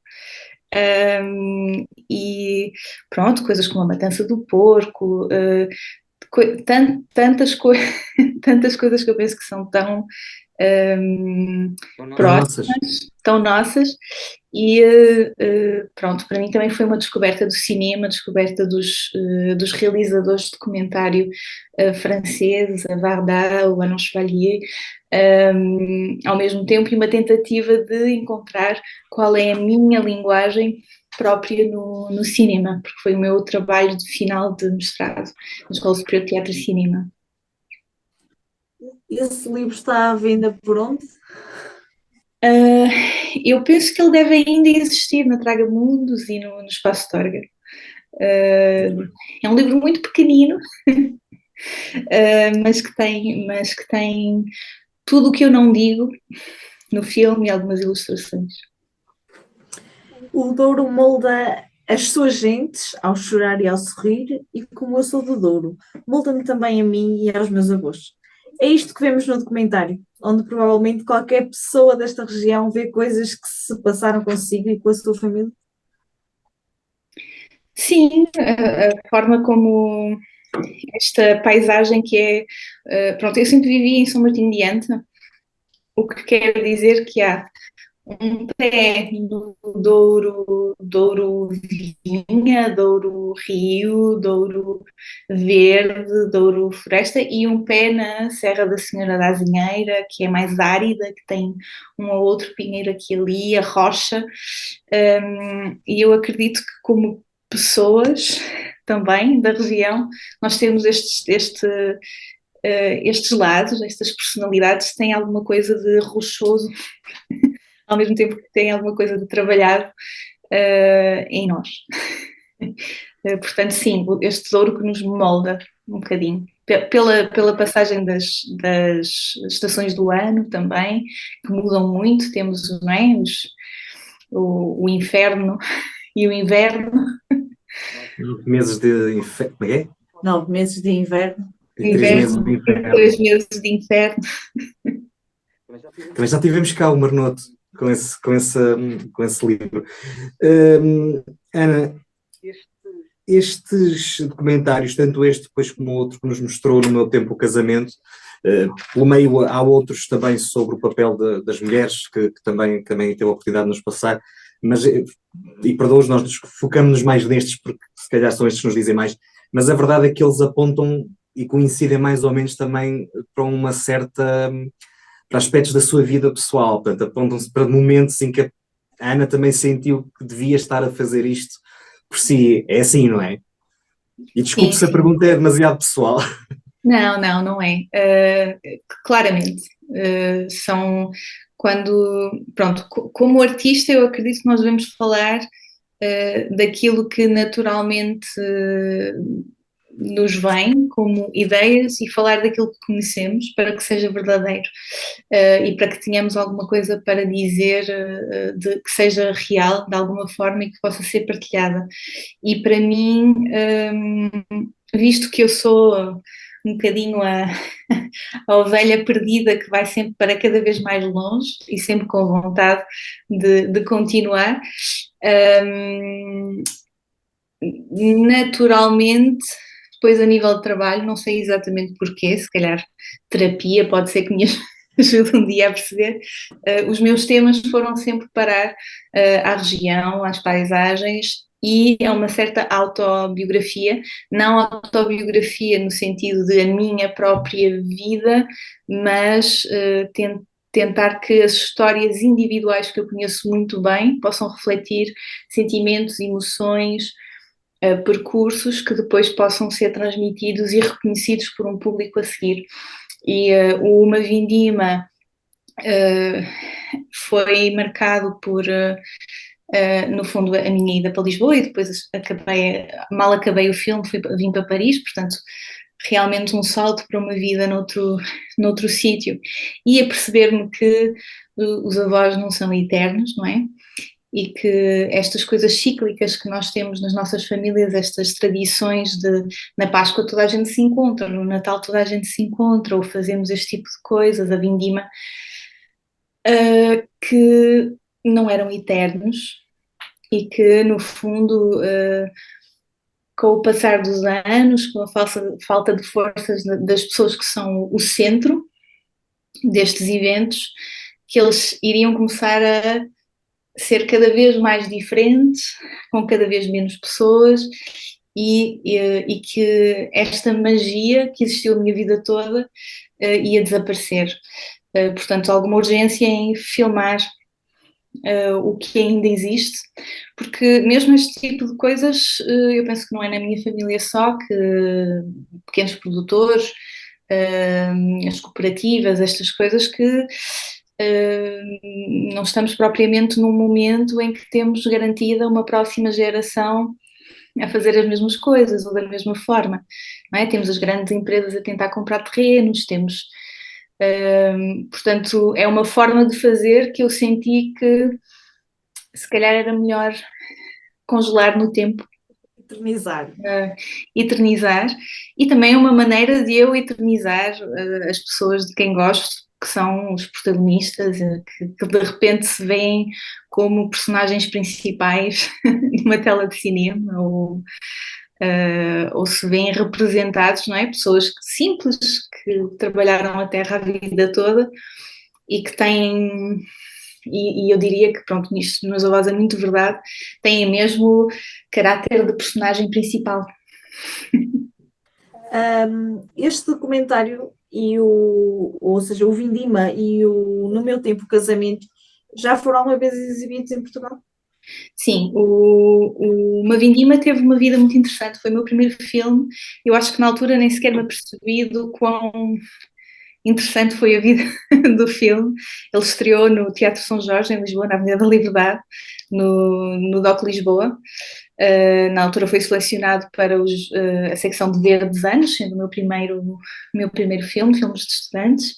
E pronto, coisas como a matança do porco, tantas, tantas coisas que eu penso que são tão próximas, tão nossas, e pronto, para mim também foi uma descoberta do cinema, descoberta dos realizadores de documentário franceses, a Varda, o Arnaud Chevalier, ao mesmo tempo, e uma tentativa de encontrar qual é a minha linguagem própria no cinema, porque foi o meu trabalho de final de mestrado na Escola Superior de Teatro e Cinema. Esse livro está à venda por onde? Eu penso que ele deve ainda existir na Tragamundos e no Espaço Torga. É um livro muito pequenino, mas que tem tudo o que eu não digo no filme e algumas ilustrações. O Douro molda as suas gentes ao chorar e ao sorrir, e como eu sou do Douro, molda-me também a mim e aos meus avós. É isto que vemos no documentário, onde provavelmente qualquer pessoa desta região vê coisas que se passaram consigo e com a sua família. Sim, a forma como esta paisagem que é... pronto, eu sempre vivi em São Martinho de Anta, o que quer dizer que há um pé do Douro Vinha, Douro Rio, Douro Verde, Douro Floresta, e um pé na Serra da Senhora da Azinheira, que é mais árida, que tem um ou outro pinheiro aqui e ali, a rocha, e eu acredito que como pessoas também da região, nós temos estes lados, estas personalidades têm alguma coisa de rochoso, ao mesmo tempo que têm alguma coisa de trabalhado em nós. Portanto, sim, este Douro que nos molda um bocadinho. Pela passagem das estações do ano também, que mudam muito, temos, não é, o inferno e o inverno. 9 meses de inferno. Como é? 9 meses de inverno. E 3 meses de inferno. 3 meses de inferno. Também já tivemos cá o Marnoto com esse livro. Ana, estes documentários, tanto este depois como o outro que nos mostrou no meu tempo o casamento, pelo meio há outros também sobre o papel das mulheres que também teve a oportunidade de nos passar, mas, e perdoa-os, nós focamos-nos mais nestes porque se calhar são estes que nos dizem mais, mas a verdade é que eles apontam e coincidem mais ou menos também para uma certa... para aspectos da sua vida pessoal, portanto, apontam-se para momentos em que a Ana também sentiu que devia estar a fazer isto por si. É assim, não é? E desculpe se a pergunta é demasiado pessoal. Não é. Claramente. São quando... Pronto, como artista eu acredito que nós devemos falar daquilo que naturalmente nos vem como ideias e falar daquilo que conhecemos para que seja verdadeiro e para que tenhamos alguma coisa para dizer que seja real de alguma forma e que possa ser partilhada. E para mim, visto que eu sou um bocadinho a ovelha perdida que vai sempre para cada vez mais longe e sempre com vontade de continuar, naturalmente, depois a nível de trabalho, não sei exatamente porquê, se calhar terapia pode ser que me ajude um dia a perceber, os meus temas foram sempre parar à região, às paisagens e a uma certa autobiografia, não autobiografia no sentido de a minha própria vida, mas tentar que as histórias individuais que eu conheço muito bem possam refletir sentimentos, emoções, percursos que depois possam ser transmitidos e reconhecidos por um público a seguir. E o Uma Vindima foi marcado por, no fundo, a minha ida para Lisboa e depois mal acabei o filme, vim para Paris, portanto, realmente um salto para uma vida noutro sítio. E a perceber-me que os avós não são eternos, não é? E que estas coisas cíclicas que nós temos nas nossas famílias, estas tradições na Páscoa toda a gente se encontra, no Natal toda a gente se encontra, ou fazemos este tipo de coisas, a vindima, que não eram eternos e que, no fundo, com o passar dos anos, com a falta de forças das pessoas que são o centro destes eventos, que eles iriam começar a ser cada vez mais diferentes, com cada vez menos pessoas, e que esta magia que existiu a minha vida toda ia desaparecer. Portanto, alguma urgência em filmar o que ainda existe, porque mesmo este tipo de coisas, eu penso que não é na minha família só, que pequenos produtores, as cooperativas, estas coisas que não estamos propriamente num momento em que temos garantida uma próxima geração a fazer as mesmas coisas ou da mesma forma, não é? Temos as grandes empresas a tentar comprar terrenos, temos... portanto, é uma forma de fazer que eu senti que se calhar era melhor congelar no tempo. Eternizar. E também é uma maneira de eu eternizar as pessoas de quem gosto, que são os protagonistas, que de repente se veem como personagens principais de uma tela de cinema, ou se veem representados, não é? Pessoas simples que trabalharam a terra a vida toda e que têm, e eu diria que, pronto, nisto nos avós é muito verdade, têm mesmo caráter de personagem principal. Este documentário ou seja, o Vindima e o No Meu Tempo Casamento já foram alguma vez exibidos em Portugal? Sim, Uma Vindima teve uma vida muito interessante, foi o meu primeiro filme. Eu acho que na altura nem sequer me apercebi do quão interessante foi a vida do filme. Ele estreou no Teatro São Jorge, em Lisboa, na Avenida da Liberdade, no DOC Lisboa. Na altura foi selecionado para a secção de Verdes Anos, sendo o meu primeiro filme, filmes de estudantes.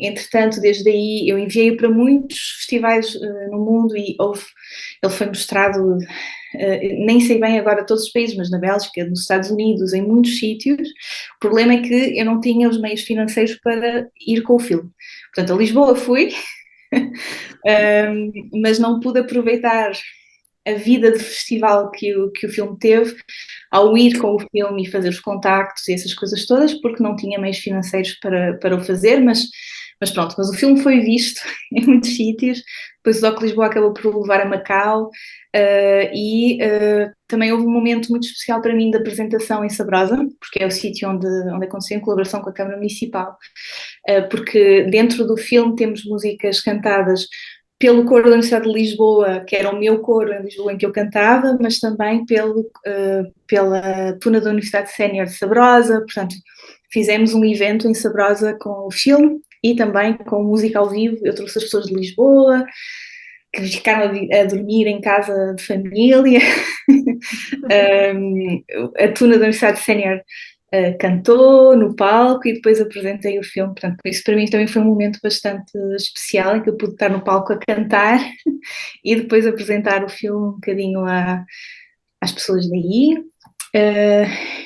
Entretanto, desde aí eu enviei-o para muitos festivais no mundo e ele foi mostrado, nem sei bem agora todos os países, mas na Bélgica, nos Estados Unidos, em muitos sítios. O problema é que eu não tinha os meios financeiros para ir com o filme. Portanto, a Lisboa fui, mas não pude aproveitar a vida de festival que o filme teve ao ir com o filme e fazer os contactos e essas coisas todas, porque não tinha meios financeiros para o fazer, mas pronto, mas o filme foi visto em muitos sítios. Depois o DOC Lisboa acabou por o levar a Macau, e também houve um momento muito especial para mim de apresentação em Sabrosa, porque é o sítio onde aconteceu em colaboração com a Câmara Municipal, porque dentro do filme temos músicas cantadas pelo coro da Universidade de Lisboa, que era o meu coro em Lisboa em que eu cantava, mas também pela Tuna da Universidade Sénior de Sabrosa. Portanto, fizemos um evento em Sabrosa com o filme e também com música ao vivo. Eu trouxe as pessoas de Lisboa, que ficaram a dormir em casa de família. A Tuna da Universidade Sénior cantou no palco e depois apresentei o filme. Portanto, isso para mim também foi um momento bastante especial, em que eu pude estar no palco a cantar e depois apresentar o filme um bocadinho às pessoas daí.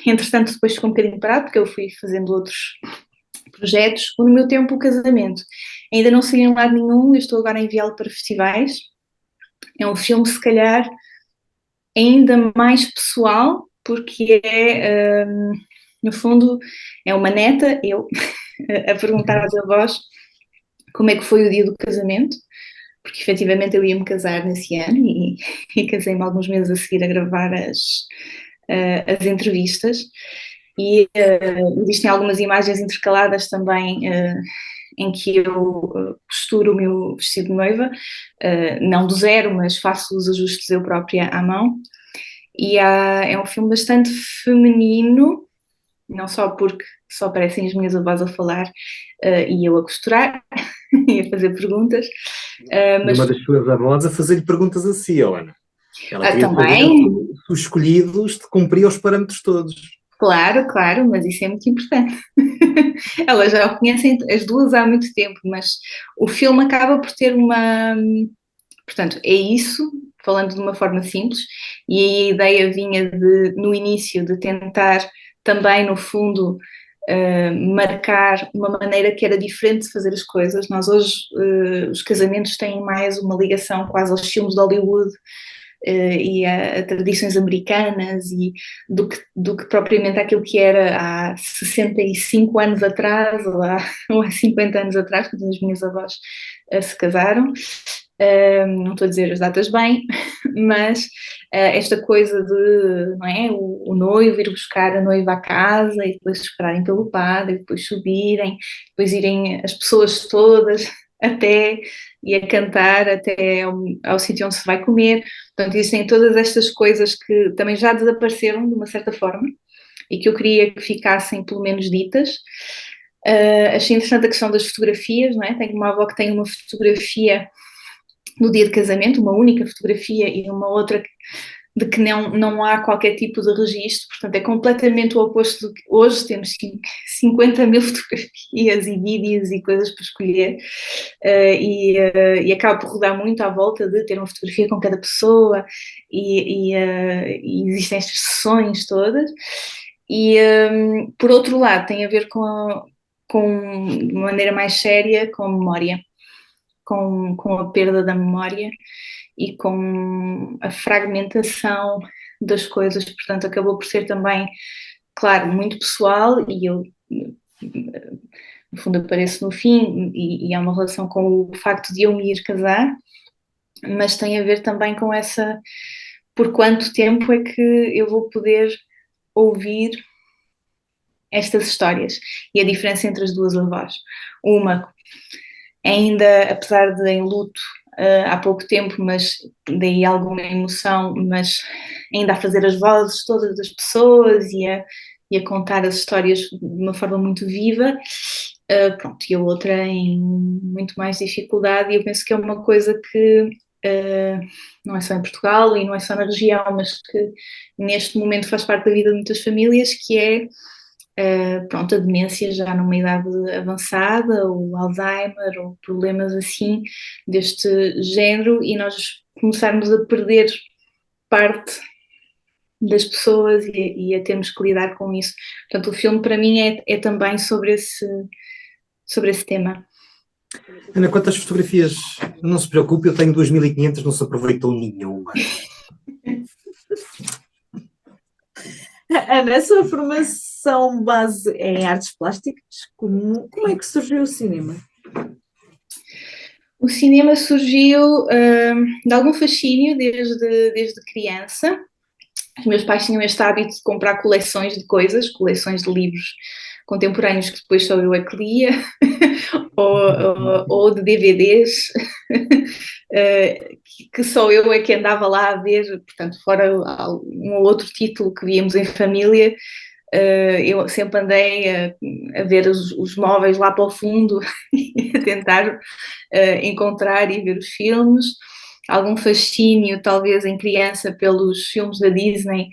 Entretanto, depois ficou um bocadinho parado, porque eu fui fazendo outros projetos. No meu tempo, o casamento ainda não saiu em lado nenhum, eu estou agora a enviá-lo para festivais. É um filme, se calhar, ainda mais pessoal, porque no fundo, é uma neta, eu, a perguntar aos avós como é que foi o dia do casamento, porque efetivamente eu ia-me casar nesse ano e casei-me alguns meses a seguir a gravar as entrevistas. E existem algumas imagens intercaladas também em que eu costuro o meu vestido de noiva, não do zero, mas faço os ajustes eu própria à mão. E é um filme bastante feminino, não só porque só aparecem as minhas avós a falar e eu a costurar e a fazer perguntas. Mas uma das suas avós a fazer-lhe perguntas a si, Ana. Ela queria também. saber se os escolhidos cumpria os parâmetros todos. Claro, mas isso é muito importante. Elas já o conhecem as duas há muito tempo, mas o filme acaba por ter uma... Portanto, é isso, falando de uma forma simples, e a ideia vinha no início de tentar também, no fundo, marcar uma maneira que era diferente de fazer as coisas. Nós hoje, os casamentos têm mais uma ligação quase aos filmes de Hollywood, e a tradições americanas e do que propriamente aquilo que era há 65 anos atrás ou há 50 anos atrás, quando as minhas avós se casaram. Não estou a dizer as datas bem, mas esta coisa de, não é, o noivo ir buscar a noiva à casa e depois esperarem pelo padre, e depois subirem, depois irem as pessoas todas até e a cantar até ao sítio onde se vai comer. Portanto, existem todas estas coisas que também já desapareceram de uma certa forma e que eu queria que ficassem pelo menos ditas. Achei interessante a questão das fotografias, não é? Tenho uma avó que tem uma fotografia no dia de casamento, uma única fotografia, e uma outra de que não há qualquer tipo de registro, portanto é completamente o oposto do que hoje temos 50 mil fotografias e vídeos e coisas para escolher, e acaba por rodar muito à volta de ter uma fotografia com cada pessoa, e existem estas sessões todas, e por outro lado tem a ver de uma maneira mais séria com a memória, com a perda da memória e com a fragmentação das coisas, portanto acabou por ser também, claro, muito pessoal, e eu no fundo apareço no fim, e há uma relação com o facto de eu me ir casar, mas tem a ver também com por quanto tempo é que eu vou poder ouvir estas histórias, e a diferença entre as duas avós. Uma ainda, apesar de em luto há pouco tempo, mas daí alguma emoção, mas ainda a fazer as vozes todas das pessoas e a contar as histórias de uma forma muito viva, pronto, e a outra em muito mais dificuldade, e eu penso que é uma coisa que não é só em Portugal e não é só na região, mas que neste momento faz parte da vida de muitas famílias, que é pronto, a demência já numa idade avançada, ou Alzheimer, ou problemas assim deste género, e nós começarmos a perder parte das pessoas e a termos que lidar com isso. Portanto, o filme para mim é também sobre esse tema. Ana, quantas fotografias? Não se preocupe, eu tenho 2.500, não se aproveitou nenhuma. Ana, a sua formação base é em artes plásticas? Como é que surgiu o cinema? O cinema surgiu de algum fascínio desde criança. Os meus pais tinham este hábito de comprar coleções de coisas, coleções de livros contemporâneos que depois só eu é que lia, ou de DVDs, que só eu é que andava lá a ver, portanto, fora um ou outro título que víamos em família, eu sempre andei a ver os móveis lá para o fundo e a tentar encontrar e ver os filmes. Algum fascínio, talvez em criança, pelos filmes da Disney,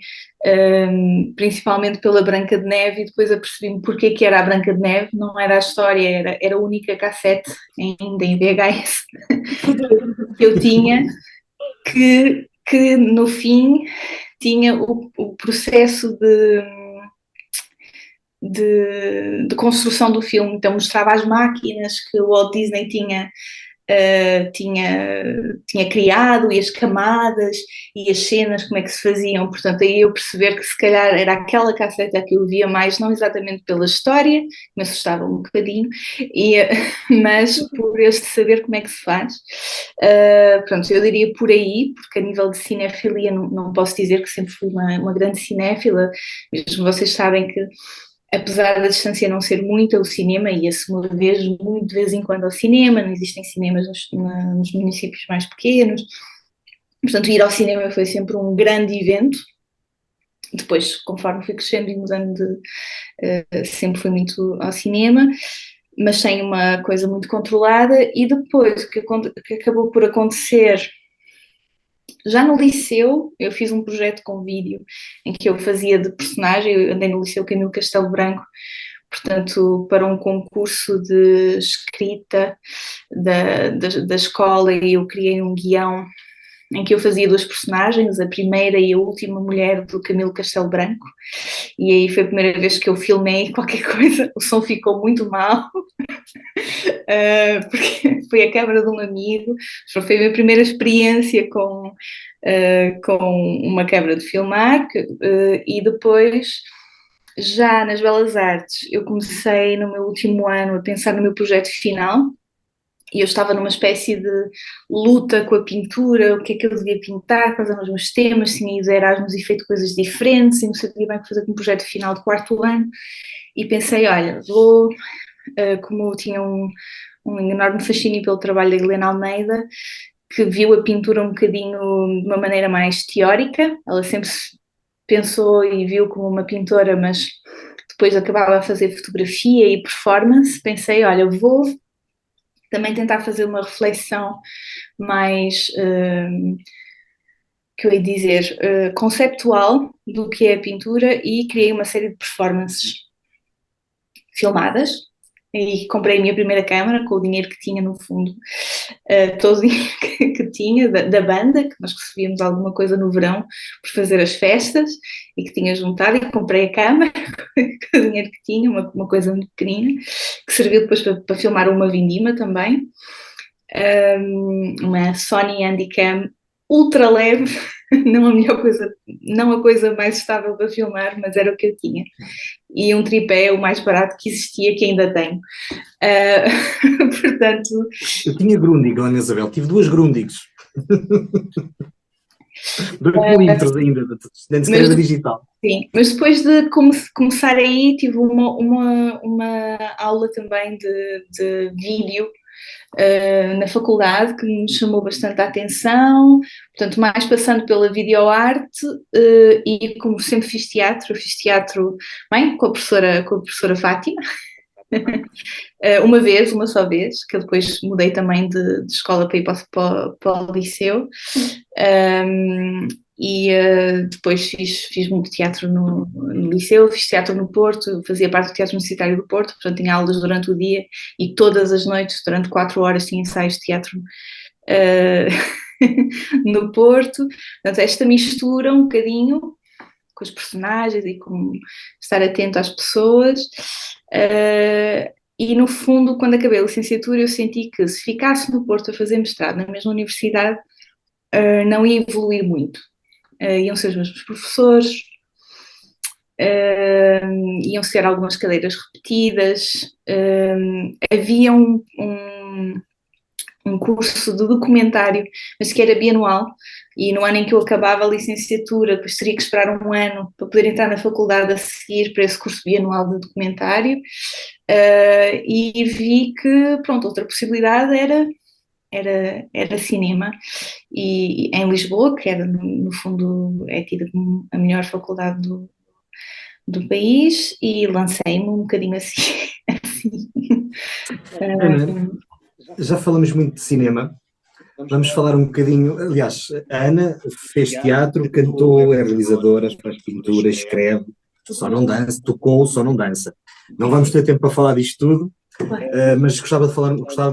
principalmente pela Branca de Neve, e depois apercebi-me porque que era a Branca de Neve, não era a história, era a única cassete ainda em VHS que eu tinha, que no fim tinha o processo de construção do filme, então mostrava as máquinas que o Walt Disney tinha criado, e as camadas e as cenas, como é que se faziam. Portanto, aí eu perceber que se calhar era aquela cassete que eu via mais, não exatamente pela história, que me assustava um bocadinho, mas por este saber como é que se faz. Pronto, eu diria por aí, porque a nível de cinefilia não posso dizer que sempre fui uma grande cinéfila, mesmo vocês sabem que, apesar da distância não ser muita, o cinema ia-se uma vez, muito de vez em quando ao cinema, não existem cinemas nos municípios mais pequenos, portanto ir ao cinema foi sempre um grande evento. Depois, conforme fui crescendo e mudando sempre fui muito ao cinema, mas sem uma coisa muito controlada, e depois o que acabou por acontecer. Já no liceu, eu fiz um projeto com vídeo em que eu fazia de personagem. Eu andei no Liceu Camilo Castelo Branco, portanto, para um concurso de escrita da escola, e eu criei um guião em que eu fazia duas personagens, a primeira e a última mulher do Camilo Castelo Branco, e aí foi a primeira vez que eu filmei qualquer coisa, o som ficou muito mal, porque foi a câmara de um amigo, foi a minha primeira experiência com uma câmara de filmar, e depois, já nas Belas Artes, eu comecei no meu último ano a pensar no meu projeto final, e eu estava numa espécie de luta com a pintura, o que é que eu devia pintar, quais eram os meus temas, tinha ido a Erasmus e feito coisas diferentes, e não sabia bem o que fazer com o projeto final de quarto ano, e pensei, olha, como eu tinha um enorme fascínio pelo trabalho da Helena Almeida, que viu a pintura um bocadinho de uma maneira mais teórica, ela sempre pensou e viu como uma pintora, mas depois acabava a fazer fotografia e performance, pensei, olha, vou também tentar fazer uma reflexão mais, que eu ia dizer, conceptual do que é a pintura, e criei uma série de performances filmadas, e comprei a minha primeira câmara com o dinheiro que tinha, no fundo, todo o dinheiro que tinha da banda, que nós recebíamos alguma coisa no verão por fazer as festas, e que tinha juntado, e comprei a câmara com o dinheiro que tinha, uma coisa muito pequenina, que serviu depois para filmar uma vindima também, uma Sony Handycam ultra leve, não a melhor coisa, não a coisa mais estável para filmar, mas era o que eu tinha. E um tripé, o mais barato que existia, que ainda tenho. Portanto... Eu tinha Grundig, Ana Isabel, tive duas Grundigs. 2 milímetros ainda, antes que era digital. Sim, mas depois de começar aí, tive uma aula também de vídeo na faculdade, que me chamou bastante a atenção, portanto, mais passando pela videoarte, e como sempre fiz teatro bem, com a professora Fátima, uma só vez, que eu depois mudei também de escola para ir para o liceu, e depois fiz muito teatro no liceu, fiz teatro no Porto, fazia parte do Teatro Universitário do Porto, portanto tinha aulas durante o dia, e todas as noites, durante 4 horas, tinha ensaios de teatro no Porto. Portanto, esta mistura um bocadinho com os personagens e com estar atento às pessoas, e no fundo, quando acabei a licenciatura, eu senti que se ficasse no Porto a fazer mestrado na mesma universidade, não ia evoluir muito. Iam ser os mesmos professores, iam ser algumas cadeiras repetidas, havia um curso de documentário, mas que era bianual, e no ano em que eu acabava a licenciatura, depois teria que esperar um ano para poder entrar na faculdade a seguir para esse curso bianual de documentário, e vi que, pronto, outra possibilidade era cinema, e em Lisboa, que era, no fundo, é tida como a melhor faculdade do país, e lancei-me um bocadinho assim. Ana, já falamos muito de cinema, vamos falar um bocadinho, aliás, a Ana fez teatro, cantou, é realizadora, faz pintura, escreve, só não dança, tocou, só não dança. Não vamos ter tempo para falar disto tudo, mas gostávamos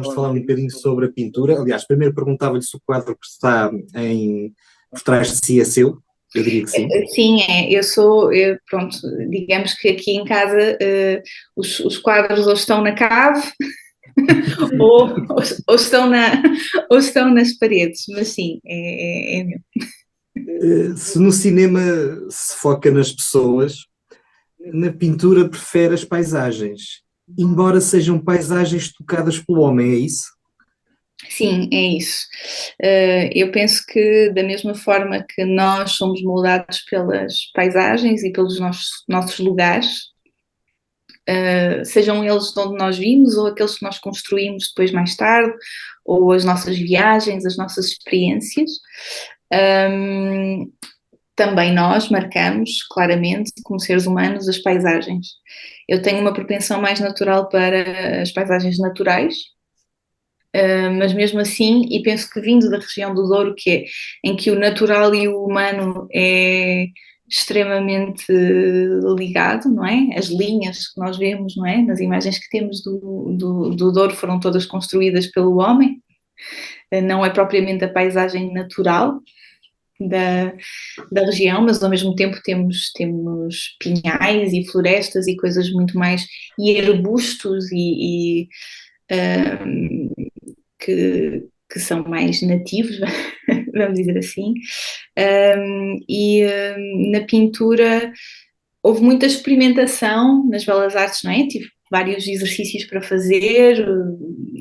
de falar um bocadinho sobre a pintura. Aliás, primeiro perguntava-lhe se o quadro que está por trás de si é seu. Eu diria que sim. Sim, pronto, digamos que aqui em casa os quadros ou estão na cave ou estão nas paredes, mas sim, é meu. Se no cinema se foca nas pessoas, na pintura prefere as paisagens, embora sejam paisagens tocadas pelo homem, é isso? Sim, é isso. Eu penso que da mesma forma que nós somos moldados pelas paisagens e pelos nossos lugares, sejam eles de onde nós vimos ou aqueles que nós construímos depois mais tarde, ou as nossas viagens, as nossas experiências, também nós marcamos claramente, como seres humanos, as paisagens. Eu tenho uma propensão mais natural para as paisagens naturais, mas mesmo assim, e penso que vindo da região do Douro, em que o natural e o humano é extremamente ligado, não é? As linhas que nós vemos, não é? Nas imagens que temos do Douro foram todas construídas pelo homem, Não é propriamente a paisagem natural da região, mas ao mesmo tempo temos pinhais e florestas e coisas muito mais, e arbustos que são mais nativos, vamos dizer assim. Na pintura houve muita experimentação nas belas artes, não é? Tive vários exercícios para fazer,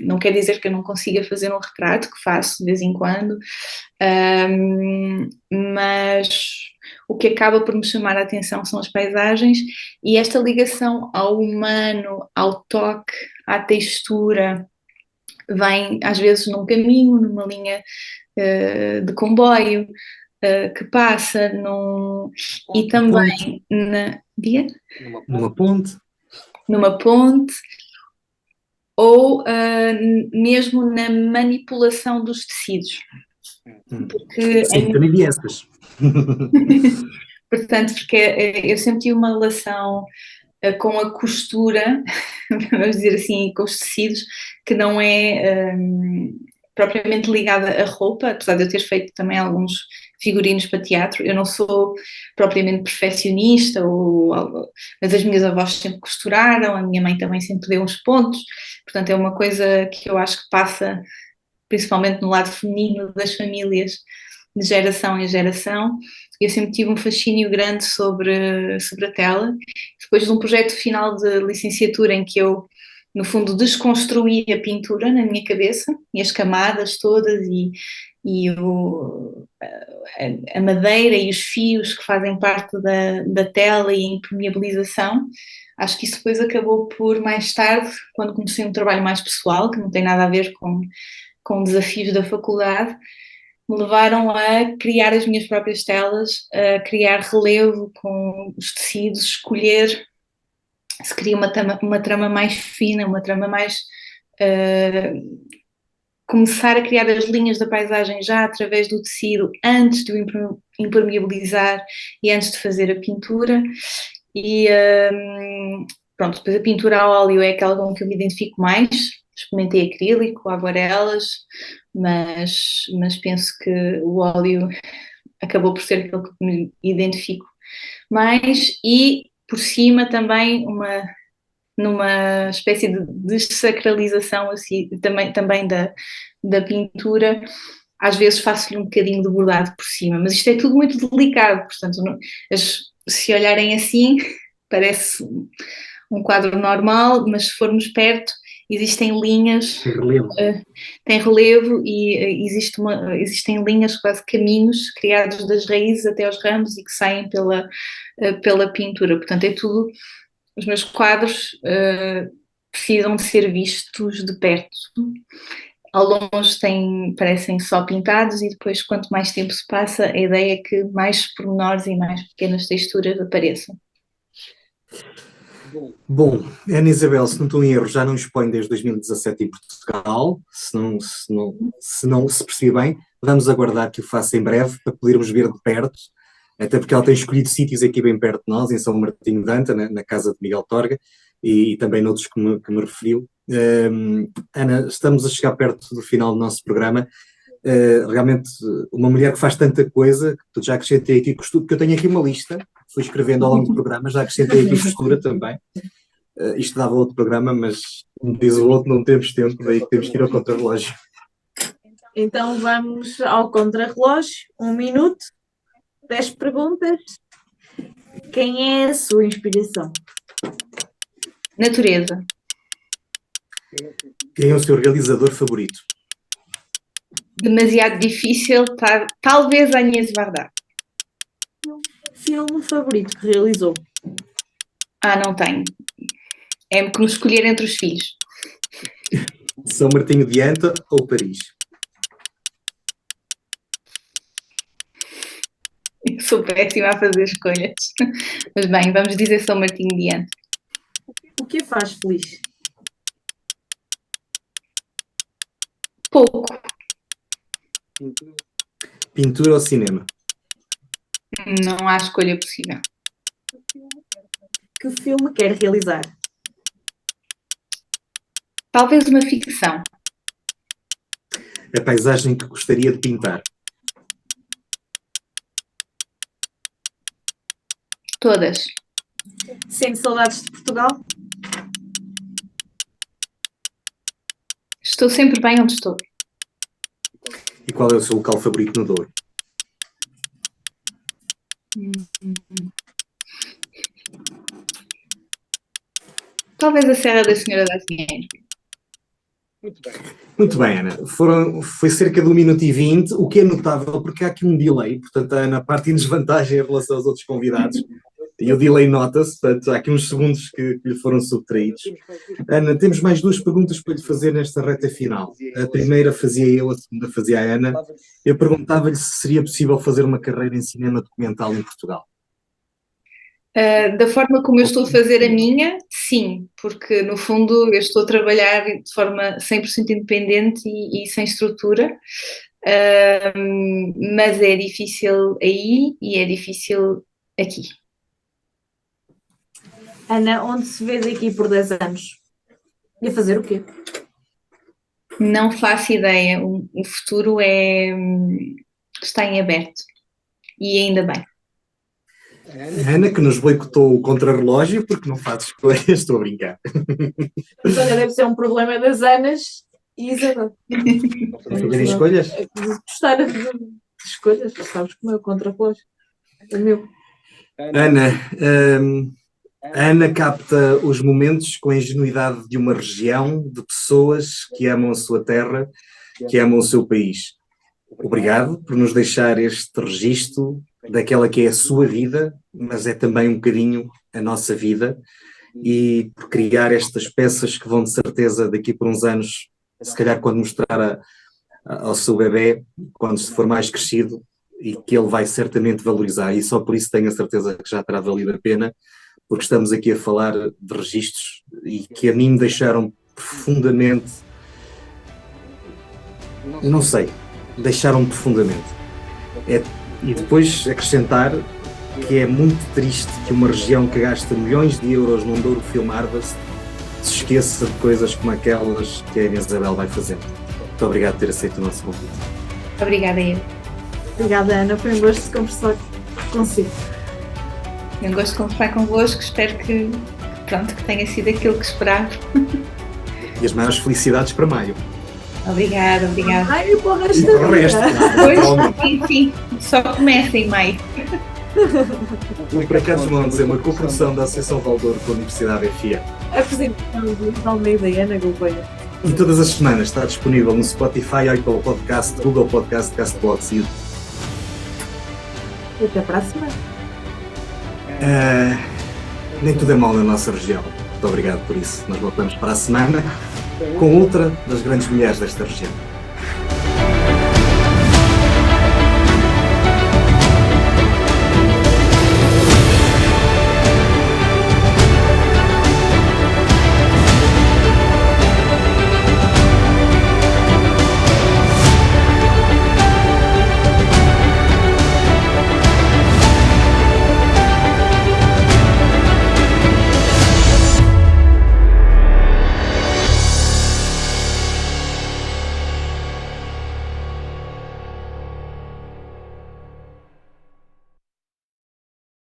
não quer dizer que eu não consiga fazer um retrato, que faço de vez em quando, mas o que acaba por me chamar a atenção são as paisagens e esta ligação ao humano, ao toque, à textura, vem às vezes num caminho, numa linha de comboio, que passa e também Numa ponte. Numa ponte, ou mesmo na manipulação dos tecidos. Porque Sim, também vi essas. Portanto, porque eu sempre tive uma relação com a costura, vamos dizer assim, com os tecidos, que não é propriamente ligada à roupa, apesar de eu ter feito também alguns figurinos para teatro. Eu não sou propriamente perfeccionista, mas as minhas avós sempre costuraram, a minha mãe também sempre deu uns pontos, portanto é uma coisa que eu acho que passa principalmente no lado feminino das famílias, de geração em geração. Eu sempre tive um fascínio grande sobre a tela. Depois de um projeto final de licenciatura em que eu, no fundo, desconstruí a pintura na minha cabeça, e as camadas todas, e a madeira e os fios que fazem parte da tela e a impermeabilização. Acho que isso depois acabou por, mais tarde, quando comecei um trabalho mais pessoal, que não tem nada a ver com desafios da faculdade, me levaram a criar as minhas próprias telas, a criar relevo com os tecidos, escolher se queria uma trama mais fina, uma trama mais... começar a criar as linhas da paisagem já através do tecido, antes de o impermeabilizar e antes de fazer a pintura. E pronto, depois a pintura a óleo é aquela com que eu me identifico mais. Experimentei acrílico, aguarelas, mas penso que o óleo acabou por ser aquilo que me identifico mais, e por cima também numa espécie de desacralização assim, também da pintura. Às vezes faço-lhe um bocadinho de bordado por cima, mas isto é tudo muito delicado, portanto, se olharem assim, parece um quadro normal, mas se formos perto, existem linhas, tem relevo e existem linhas, quase caminhos, criados das raízes até aos ramos e que saem pela pintura. Portanto, é tudo. Os meus quadros precisam de ser vistos de perto. Ao longe parecem só pintados, e depois, quanto mais tempo se passa, a ideia é que mais pormenores e mais pequenas texturas apareçam. Bom, Ana Isabel, se não estou em erro, já não expõe desde 2017 em Portugal, se percebi bem. Vamos aguardar que o faça em breve para podermos ver de perto, até porque ela tem escolhido sítios aqui bem perto de nós, em São Martinho de Anta, na casa de Miguel Torga, e também noutros que me referiu. Ana, estamos a chegar perto do final do nosso programa. Realmente, uma mulher que faz tanta coisa, que já acrescentei aqui costura, porque eu tenho aqui uma lista, fui escrevendo ao longo do programa, já acrescentei aqui costura também. Isto dava outro programa, mas, como diz o outro, não temos tempo, daí que temos que ir ao contrarrelógio. Então vamos ao contrarrelógio, 1 minuto, 10 perguntas. Quem é a sua inspiração? Natureza. Quem é o seu realizador favorito? Demasiado difícil, talvez a Agnès Varda. Filme favorito que realizou? Não tenho. É como escolher entre os filhos. São Martinho de Anta ou Paris? Sou péssima a fazer escolhas. Mas bem, vamos dizer São Martinho de Anta. O que a faz feliz? Pouco. Pintura ou cinema? Não há escolha possível. Que filme quer realizar? Talvez uma ficção. A paisagem que gostaria de pintar. Todas. Sente saudades de Portugal? Estou sempre bem onde estou. E qual é o seu local favorito no Douro? Talvez a Serra da Senhora da Dinheiro. Muito bem, Ana. Foi cerca de 1 minuto e 20, o que é notável porque há aqui um delay, portanto a Ana parte em desvantagem em relação aos outros convidados. E o delay nota-se, portanto há aqui uns segundos que lhe foram subtraídos. Ana, temos mais 2 perguntas para lhe fazer nesta reta final. A primeira fazia eu, a segunda fazia a Ana. Eu perguntava-lhe se seria possível fazer uma carreira em cinema documental em Portugal. Da forma como eu estou a fazer a minha, sim, porque no fundo eu estou a trabalhar de forma 100% independente e sem estrutura, mas é difícil aí e é difícil aqui. Ana, onde se vê daqui por 10 anos? E a fazer o quê? Não faço ideia, o futuro está em aberto e ainda bem. A Ana que nos boicotou o contrarrelógio porque não faz escolhas, estou a brincar. Mas olha, deve ser um problema das Anas e Isabel. Fazerem escolhas? Gostar de escolhas, sabes como é o contrarrelógio. É meu. Ana, a Ana capta os momentos com a ingenuidade de uma região, de pessoas que amam a sua terra, que amam o seu país. Obrigado por nos deixar este registro daquela que é a sua vida, mas é também um bocadinho a nossa vida, e por criar estas peças que vão de certeza daqui por uns anos, se calhar quando mostrar ao seu bebê, quando se for mais crescido, e que ele vai certamente valorizar, e só por isso tenho a certeza que já terá valido a pena, porque estamos aqui a falar de registros e que a mim me deixaram profundamente, não sei, deixaram-me profundamente. E depois acrescentar que é muito triste que uma região que gasta milhões de euros num Douro Film Harvest se esqueça de coisas como aquelas que a Inês Isabel vai fazendo. Muito obrigado por ter aceito o nosso convite. Obrigada a eu. Obrigada, Ana. Foi um gosto de conversar consigo. Eu gosto de conversar convosco, espero que tenha sido aquilo que esperava. E as maiores felicidades para maio. Obrigada. Ai, para o resto E para o da resto, Pois, enfim, só começa em maio. O Para Cá dos Montes é uma coprodução da Associação Valdouro com a Universidade FM. apresentação de Almeida e Ana Gouveia. E todas as semanas está disponível no Spotify, Apple Podcast, Google Podcast, Castbox e YouTube. E até para a semana. Nem tudo é mal na nossa região. Muito obrigado por isso. Nós voltamos para a semana com outra das grandes mulheres desta região.